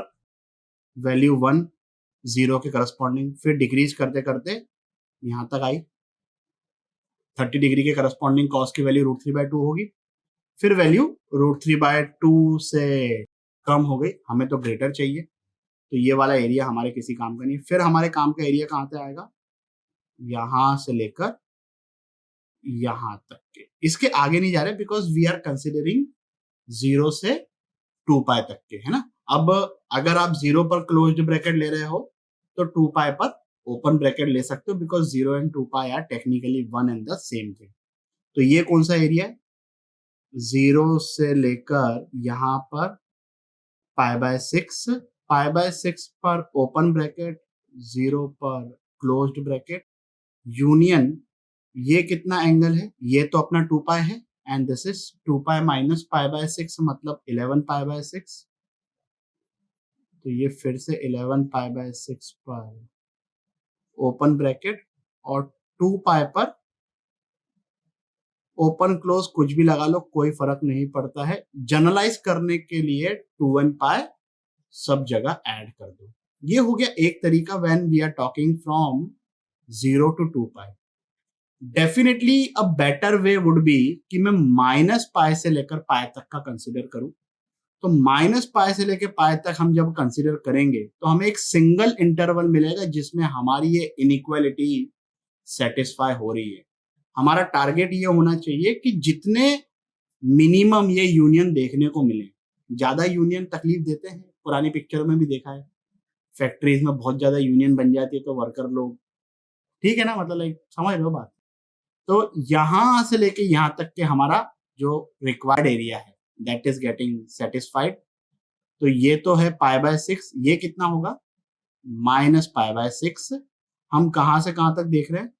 वैल्यू 1 0 के करस्पॉन्डिंग, फिर डिक्रीज करते करते यहां तक आई, 30 डिग्री के करस्पॉन्डिंग कॉस की वैल्यू √3/2 होगी, फिर वैल्यू √3/2 से कम हो गई, हमें तो ग्रेटर चाहिए, तो ये वाला एरिया हमारे किसी काम का नहीं। फिर हमारे काम का एरिया कहां से आएगा, यहां से लेकर यहां तक के, इसके आगे नहीं जा रहे बिकॉज वी आर कंसिडरिंग 0 से 2 पाई तक के, है ना। अब अगर आप 0 पर क्लोज्ड ब्रैकेट ले रहे हो तो 2 पाई पर ओपन ब्रैकेट ले सकते हो, because 0 and 2 pi are technically one and the same thing. तो ये कौन सा एरिया है, 0 से लेकर यहां पर π/6, π/6 पर ओपन ब्रैकेट, 0 पर क्लोज्ड ब्रैकेट, यूनियन, ये कितना एंगल है, ये तो अपना 2 पाई है, and this is 2 pi minus π/6 मतलब 11 π/6। तो ये फिर से 11 π/6 पर ओपन ब्रैकेट और 2 पाई पर ओपन क्लोज कुछ भी लगा लो, कोई फर्क नहीं पड़ता है। जनरलाइज करने के लिए 2 एंड पाई सब जगह ऐड कर दो। ये हो गया एक तरीका when we are talking from 0 to 2 pi. Definitely a better way would be कि मैं माइनस पाई से लेकर पाई तक का कंसिडर करूं। तो माइनस पाई से लेकर पाई तक हम जब कंसिडर करेंगे तो हमें एक सिंगल इंटरवल मिलेगा जिसमें हमारी ये इनइक्वालिटी सेटिस्फाई हो रही है। हमारा टारगेट ये होना चाहिए कि जितने मिनिमम ये यूनियन देखने को मिले। ज्यादा यूनियन तकलीफ देते हैं, पुरानी पिक्चर में भी देखा है, फैक्ट्रीज में बहुत ज्यादा यूनियन बन जाती है तो वर्कर लोग, ठीक है ना, मतलब लाइक समझ लो बात। तो यहां से लेके यहां तक के हमारा जो रिक्वायर्ड एरिया है दैट इज गेटिंग सेटिस्फाइड। तो ये तो है π/6, ये कितना होगा, -π/6। हम कहां से कहां तक देख रहे हैं,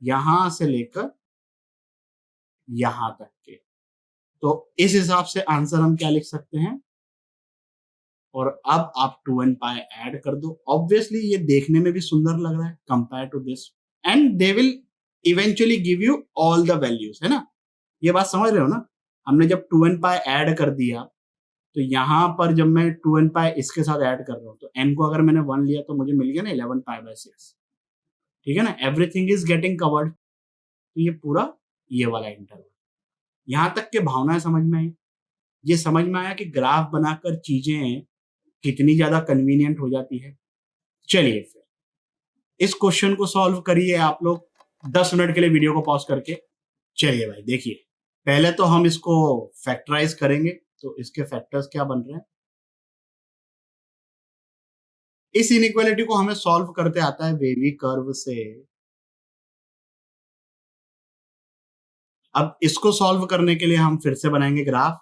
यहां से लेकर यहां तक के। तो इस हिसाब से आंसर हम क्या लिख सकते हैं, और अब आप 2 एंड पाई ऐड कर दो। ऑब्वियसली ये देखने में भी सुंदर लग रहा है compare to this, and they will eventually give you all the values, है ना। ये बात समझ रहे हो ना। हमने जब 2 एंड पाई ऐड कर दिया तो यहां पर जब मैं 2 एंड पाई इसके साथ ऐड कर रहा हूं तो n को अगर मैंने 1 लिया तो मुझे मिल गया ना 11 π/6, ठीक है ना। Everything is getting covered. तो ये पूरा ये वाला इंटरवल, यहां तक के भावनाएं समझ में आई। ये समझ में आया कि ग्राफ बनाकर चीजें कितनी ज्यादा कन्वीनियंट हो जाती है। चलिए फिर इस क्वेश्चन को सॉल्व करिए आप लोग 10 मिनट के लिए वीडियो को पॉज करके। चलिए भाई देखिए, पहले तो हम इसको फैक्टराइज करेंगे। तो इसके फैक्टर्स क्या बन रहे हैं, इस इनइक्वालिटी को हमें सॉल्व करते आता है वेवी कर्व से। अब इसको सॉल्व करने के लिए हम फिर से बनाएंगे ग्राफ।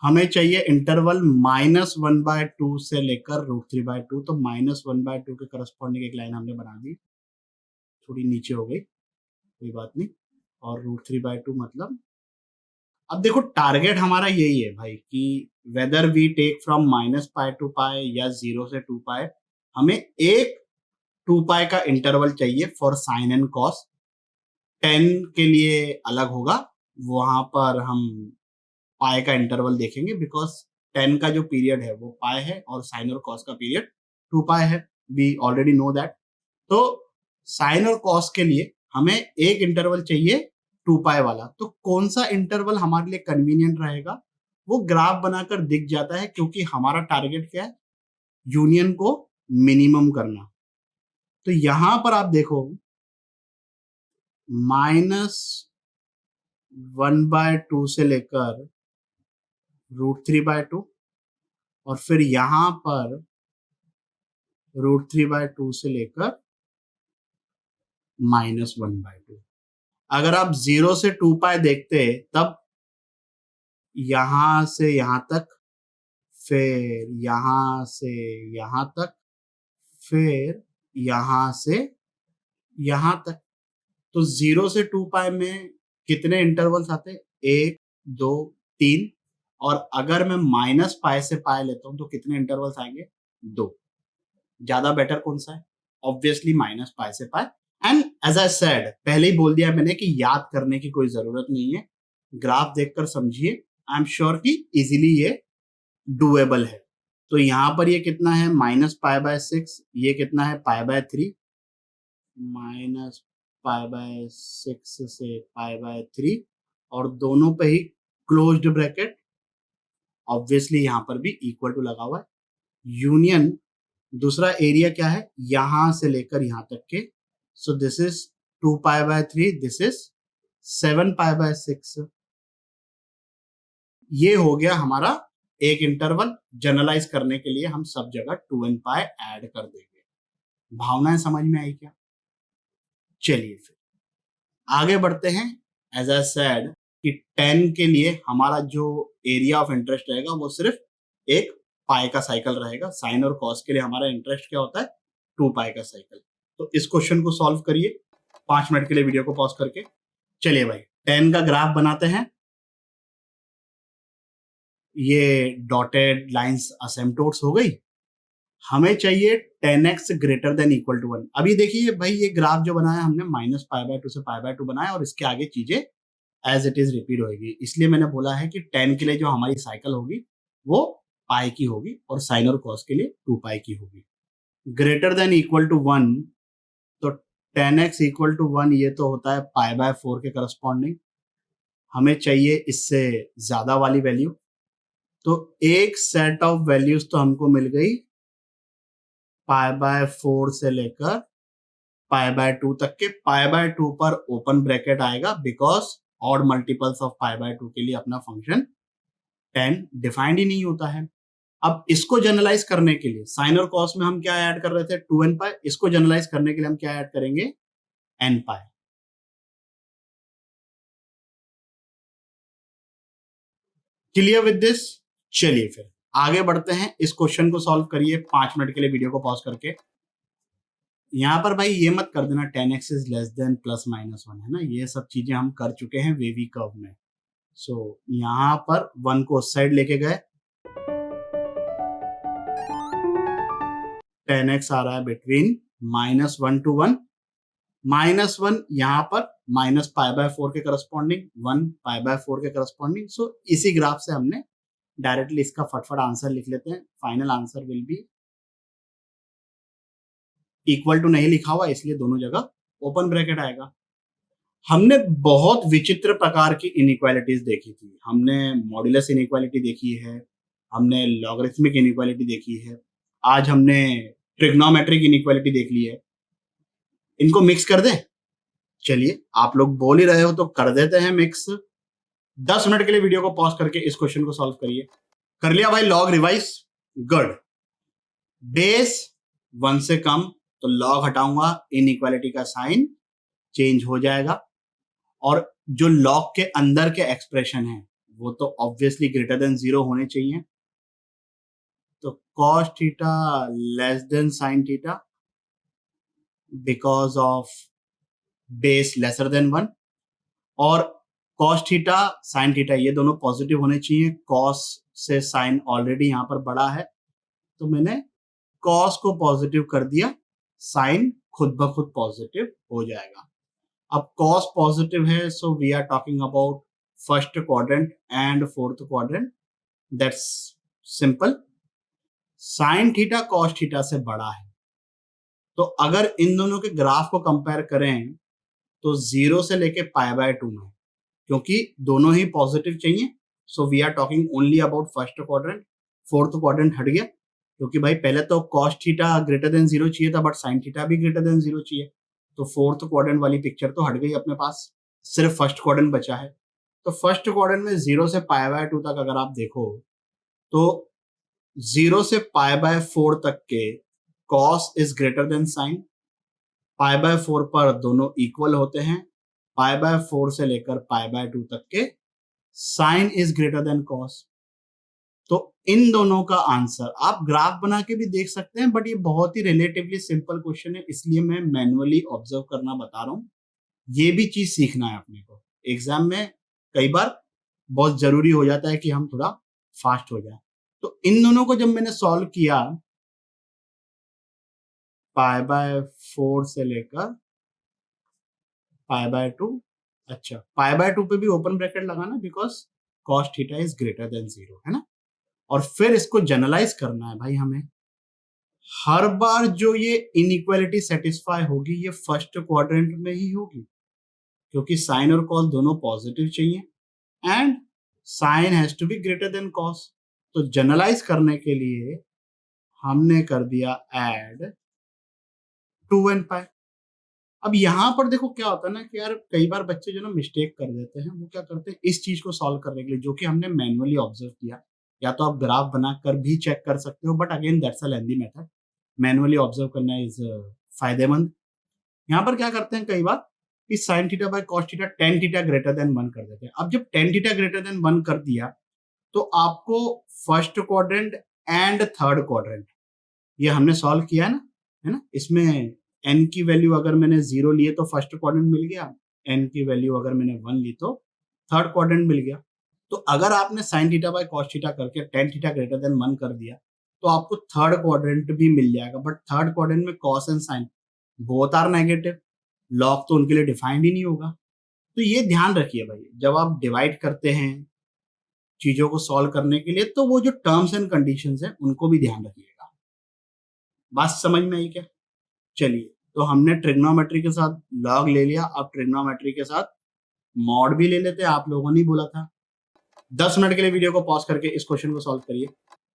हमें चाहिए इंटरवल -1/2 से लेकर √3/2। तो -1/2 के करस्पॉन्डिंग एक लाइन हमने बना दी, थोड़ी नीचे हो गई, कोई बात नहीं। और √3/2 मतलब, अब देखो टारगेट हमारा यही है भाई कि whether we take from -π to π या 0 से 2 पाई, हमें एक 2 पाई का इंटरवल चाहिए फॉर साइन एंड कॉस। 10 के लिए अलग होगा, वहां पर हम पाई का इंटरवल देखेंगे बिकॉज 10 का जो पीरियड है वो पाई है और साइन और कॉस का पीरियड 2 पाई है, वी ऑलरेडी नो दैट। तो साइन और कॉस के लिए हमें एक इंटरवल चाहिए 2 पाई वाला। तो कौन सा इंटरवल हमारे लिए कन्वीनियंट रहेगा वो ग्राफ बनाकर दिख जाता है, क्योंकि हमारा टारगेट क्या है, यूनियन को मिनिमम करना। तो यहां पर आप देखो -1/2 से लेकर √3/2 और फिर यहां पर √3/2 से लेकर -1/2। अगर आप 0 से 2π देखते तब यहां से यहां तक, फिर यहां से यहां तक, फिर यहां से यहां तक। तो 0 से 2π में कितने इंटरवल्स आते हैं? 1, 2, 3। और अगर मैं -π से π लेता हूं तो कितने इंटरवल्स आएंगे? 2। ज्यादा बेटर कौन सा है? ऑब्वियसली -π से π। एंड एज आई सेड, पहले ही बोल दिया मैंने कि याद करने की कोई जरूरत नहीं है, ग्राफ देखकर समझिए। आई एम श्योर कि इजीली ये डुएबल है। तो यहां पर ये कितना है? -π/6। ये कितना है? π/3। -π/6 से π/3 और दोनों पे ही क्लोज्ड ब्रैकेट, ऑब्वियसली यहां पर भी इक्वल टू लगा हुआ है। यूनियन दूसरा एरिया क्या है? यहां से लेकर यहां तक के। So this is 2π/3, this is 7π/6। ये हो गया हमारा एक इंटरवल। जनरलाइज करने के लिए हम सब जगह 2nπ ऐड कर देंगे। भावनाएं समझ में आई क्या? चलिए फिर आगे बढ़ते हैं। एज आई सेड कि 10 के लिए हमारा जो एरिया ऑफ इंटरेस्ट रहेगा वो सिर्फ एक पाई का साइकिल रहेगा। साइन और कॉस के लिए हमारा इंटरेस्ट क्या होता है? 2π का साइकिल। तो इस क्वेश्चन को सॉल्व करिए 5 मिनट के लिए वीडियो को पॉज करके। चलिए भाई 10 का ग्राफ बनाते हैं। ये डॉटेड लाइंस असिम्पटोट्स हो गई। हमें चाहिए 10x greater than equal to 1। अभी देखिए भाई ये ग्राफ जो बनाया हमने -π/2 से π/2 बनाया और इसके आगे चीजें एज इट इज रिपीट होगी। इसलिए मैंने बोला है कि 10 के लिए जो हमारी साइकिल होगी वो पाई की होगी और साइन और कॉस के लिए 2π की होगी। ग्रेटर देन इक्वल टू 1, तो 10x इक्वल टू 1 ये तो होता है π/4 के करस्पॉन्डिंग। हमें चाहिए इससे ज्यादा वाली वैल्यू। तो एक सेट ऑफ वैल्यूज तो हमको मिल गई π/4 से लेकर π/2 तक के। π/2 पर ओपन ब्रैकेट आएगा बिकॉज ऑड मल्टीपल्स ऑफ π/2 के लिए अपना फंक्शन 10 डिफाइंड ही नहीं होता है। अब इसको जनरलाइज करने के लिए साइन और कॉस में हम क्या ऐड कर रहे थे? 2nπ। इसको जनरलाइज करने के लिए हम क्या ऐड करेंगे? nπ। Clear with this? चलिए फिर आगे बढ़ते हैं। इस क्वेश्चन को सॉल्व करिए 5 मिनट के लिए वीडियो को पॉज करके। यहां पर भाई ये मत कर देना 10x इज लेस देन +-1 है ना, ये सब चीजें हम कर चुके हैं वेवी कर्व में। सो यहां पर 1 को उस साइड लेके गए, 10x आ रहा है बिटवीन -1 to 1। -1 यहां पर -π/4 के करस्पॉन्डिंग, 1 π/4 के करस्पॉन्डिंग। सो इसी ग्राफ से हमने डायरेक्टली इसका फटफट आंसर लिख लेते हैं। Final answer will be equal to नहीं लिखा हुआ इसलिए दोनों जगह ओपन ब्रैकेट आएगा। हमने बहुत विचित्र प्रकार की इनइक्वालिटीज देखी थी। हमने मॉड्यूलस इनइक्वालिटी देखी है, हमने लॉगरिथमिक इनइक्वालिटी देखी है, आज हमने ट्रिग्नोमेट्रिक इनइक्वालिटी देख ली है। इनको मिक्स कर दें? चलिए आप लोग बोल ही रहे हो तो कर देते हैं मिक्स। 10 मिनट के लिए वीडियो को पॉज करके इस क्वेश्चन को सॉल्व करिए। कर लिया भाई लॉग रिवाइज? गुड। बेस 1 से कम तो लॉग हटाऊंगा, इनइक्वालिटी का साइन चेंज हो जाएगा। और जो लॉग के अंदर के एक्सप्रेशन है वो तो ऑब्वियसली ग्रेटर देन 0 होने चाहिए। तो cos theta less than sin theta because of base lesser than 1। और cos थीटा sin थीटा ये दोनों पॉजिटिव होने चाहिए। cos से sin ऑलरेडी यहां पर बड़ा है तो मैंने cos को पॉजिटिव कर दिया, sin खुद ब खुद पॉजिटिव हो जाएगा। अब cos पॉजिटिव है so we are talking about first quadrant and fourth quadrant, that's simple. sin theta cos theta से बड़ा है तो अगर इन दोनों के ग्राफ को कंपेयर करें तो 0 से लेके π/2 में, क्योंकि दोनों ही पॉजिटिव चाहिए so we are talking only about first quadrant. Fourth quadrant हट गया क्योंकि भाई पहले तो cos थीटा ग्रेटर देन 0 चाहिए था बट sin थीटा भी ग्रेटर देन 0 चाहिए। तो फोर्थ क्वाड्रेंट वाली पिक्चर तो हट गई अपने पास, सिर्फ फर्स्ट क्वाड्रेंट बचा है। तो फर्स्ट क्वाड्रेंट में 0 से π/2 तक अगर आप देखो तो 0 से π/4 तक के cos is greater than sine, π/4 पर दोनों इक्वल होते हैं, π/4 से लेकर π/2 तक के sine is greater than cos. तो इन दोनों का आंसर आप ग्राफ बना के भी देख सकते हैं, बट ये बहुत ही रिलेटिवली सिंपल क्वेश्चन है, इसलिए मैं मैन्युअली ऑब्जर्व करना बता रहा हूं। ये भी चीज सीखना है अपने को, एग्जाम में कई बार बहुत जरूरी हो जाता है कि हम थोड़ा फास्ट हो जाए। तो इन दोनों को जब मैंने सॉल्व किया π/4 से लेकर π/2, अच्छा π/2 पे भी ओपन ब्रैकेट लगाना because cos theta is greater then 0, है ना। और फिर इसको जनरलाइज करना है भाई हमें। हर बार जो ये इनइक्वालिटी सेटिस्फाई होगी ये फर्स्ट क्वाड्रेंट में ही होगी, क्योंकि साइन और कॉस दोनों पॉजिटिव चाहिए and sine has to be greater than cos. तो जनरलाइज करने के लिए हमने कर दिया ऐड 2 एंड पाई। अब यहां पर देखो क्या होता है ना कि यार कई बार बच्चे जो ना मिस्टेक कर देते हैं, वो क्या करते हैं इस चीज को सॉल्व करने के लिए, जो कि हमने मैन्युअली ऑब्जर्व किया, या तो आप ग्राफ बनाकर भी चेक कर सकते हो, but again that's a lengthy method, manually observe करना इज फायदेमंद। यहाँ पर क्या करते हैं कई बार कि sine theta by cos theta tan theta greater than 1 कर देते हैं। अब जब टेन थीटा ग्रेटर देन 1 कर दिया तो आपको first quadrant and third quadrant ये हमने सॉल्व किया है ना। इसमें एन की वैल्यू अगर मैंने 0 लिए तो फर्स्ट क्वाड्रेंट मिल गया, एन की वैल्यू अगर मैंने 1 ली तो थर्ड क्वाड्रेंट मिल गया। तो अगर आपने sine theta by cos theta करके टेन थीटा ग्रेटर देन 1 कर दिया तो आपको थर्ड क्वाड्रेंट भी मिल जाएगा, बट थर्ड क्वाड्रेंट में cos and sine both are negative, लॉग तो उनके लिए डिफाइंड ही नहीं होगा। तो ये ध्यान रखिए भाई, जब आप डिवाइड करते हैं चीजों को सॉल्व करने के लिए तो वो जो टर्म्स एंड कंडीशंस हैं उनको भी ध्यान रखिएगा। बात समझ में आई क्या? चलिए, तो हमने ट्रिग्नोमेट्री के साथ लॉग ले लिया, अब ट्रिग्नोमेट्री के साथ मॉड भी ले लेते हैं। आप लोगों ने बोला था 10 मिनट के लिए वीडियो को पॉज करके इस क्वेश्चन को सॉल्व करिए।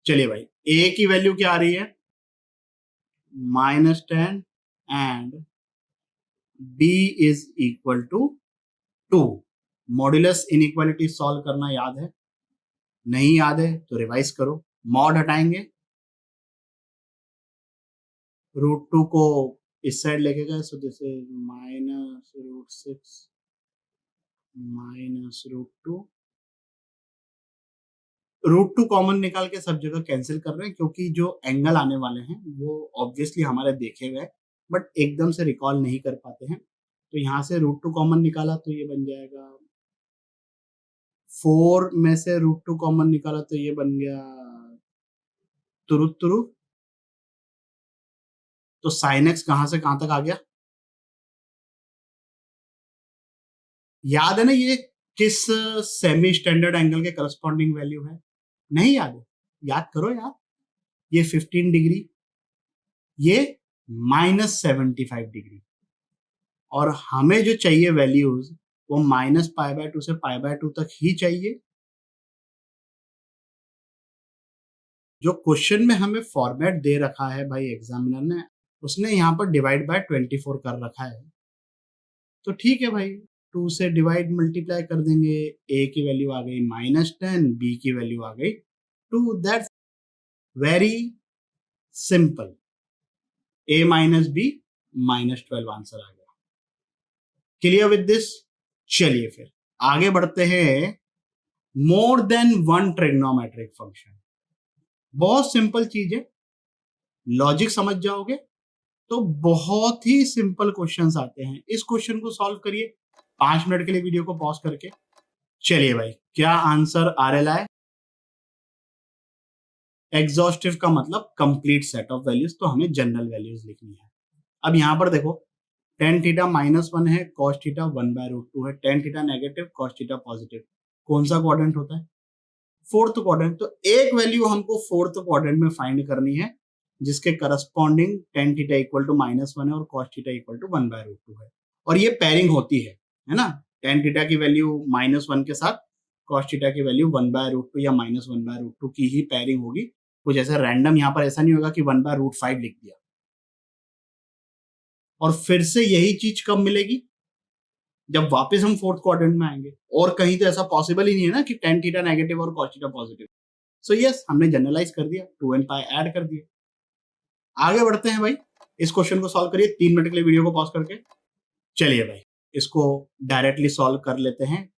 चलिए भाई, ए की वैल्यू क्या आ रही है -10 and b is equal to 2। Modulus inequality solve करना याद है? नहीं याद है तो रिवाइज करो। मॉड हटाएंगे, √2 को इस साइड लेके गए, सो दिस इज -√6 -√2। √2 कॉमन निकाल के सब जगह कैंसिल कर रहे हैं, क्योंकि जो एंगल आने वाले हैं वो ऑब्वियसली हमारे देखे हुए, बट एकदम से रिकॉल नहीं कर पाते हैं। तो यहाँ से √2 कॉमन निकाला तो ये बन जाएगा 4 में से √2 कॉमन निकाला तो ये बन गया तुरु। तो साइन एक्स कहां से कहां तक आ गया? याद है ना ये किस सेमी स्टैंडर्ड एंगल के करस्पॉन्डिंग वैल्यू है? नहीं याद है? याद करो यार। ये 15 डिग्री, ये -75 डिग्री, और हमें जो चाहिए वैल्यूज वो -π/2 से π/2 तक ही चाहिए। जो क्वेश्चन में हमें फॉर्मेट दे रखा है भाई एग्जामिनर ने, उसने यहाँ पर डिवाइड बाय 24 कर रखा है। तो ठीक है भाई, 2 से डिवाइड मल्टीप्लाई कर देंगे, a की वैल्यू आ गई -10, b की वैल्यू आ गई 2। That's very simple. a minus b -12 answer आ गया। Clear with this? चलिए फिर आगे बढ़ते हैं। More than one trigonometric function, बहुत सिंपल चीज है, लॉजिक समझ जाओगे तो बहुत ही सिंपल क्वेश्चंस आते हैं। इस क्वेश्चन को सॉल्व करिए 5 मिनट के लिए वीडियो को पॉज करके। चलिए भाई, क्या आंसर आ रहा है? एग्जॉस्टिव का मतलब कंप्लीट सेट ऑफ वैल्यूज, तो हमें जनरल वैल्यूज लिखनी है। अब यहां पर देखो टेन थीटा -1 है, cos थीटा 1/√2 है, tan theta negative, cos theta positive. कौन सा क्वाड्रेंट होता है? Fourth quadrant. तो एक वैल्यू हमको फोर्थ क्वाड्रेंट में फाइंड करनी है जिसके corresponding tan theta equal to -1 है और cos थीटा इक्वल टू 1/√2 है, और ये पेयरिंग होती है ना। टेन थीटा की वैल्यू -1 के साथ cos थीटा की वैल्यू 1/√2 या -1/√2 की ही पेयरिंग होगी। कुछ ऐसा रैंडम यहाँ पर ऐसा नहीं होगा कि 1/√5 लिख दिया। और फिर से यही चीज कब मिलेगी, जब वापस हम फोर्थ क्वाड्रेंट में आएंगे। और कहीं तो ऐसा पॉसिबल ही नहीं है ना कि tan थीटा नेगेटिव और cos theta positive. So yes, हमने जनरलाइज कर दिया, 2n पाई ऐड कर दिया। आगे बढ़ते हैं भाई, इस क्वेश्चन को सॉल्व करिए 3 मिनट के लिए वीडियो को पॉज करके। चलिए भाई, इसको डायरेक्टली सॉल्व कर लेते हैं।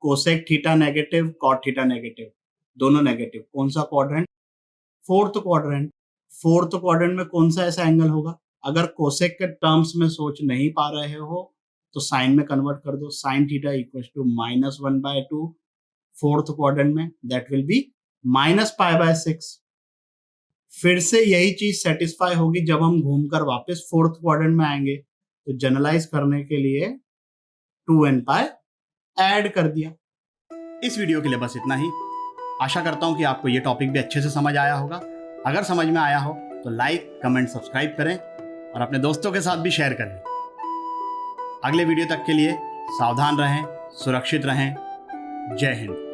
Cosec theta negative, cot theta negative, दोनों नेगेटिव। कौन सा quadrant? Fourth quadrant. Fourth quadrant में कौन सा ऐसा एंगल होगा? अगर कोसेक के टर्म्स में सोच नहीं पा रहे हो तो साइन में कन्वर्ट कर दो। Sine theta equal to -1/2 fourth quadrant में, दैट विल बी -π/6। फिर से यही चीज सेटिस्फाई होगी जब हम घूमकर वापस फोर्थ क्वाड्रेंट में आएंगे। तो जनरलाइज करने के लिए 2n पाई ऐड कर दिया। इस वीडियो के लिए बस इतना ही। आशा करता हूं कि आपको ये टॉपिक भी अच्छे से समझ आया होगा। अगर समझ में आया हो तो लाइक, कमेंट, सब्सक्राइब करें और अपने दोस्तों के साथ भी शेयर करें। अगले वीडियो तक के लिए सावधान रहें, सुरक्षित रहें। जय हिंद।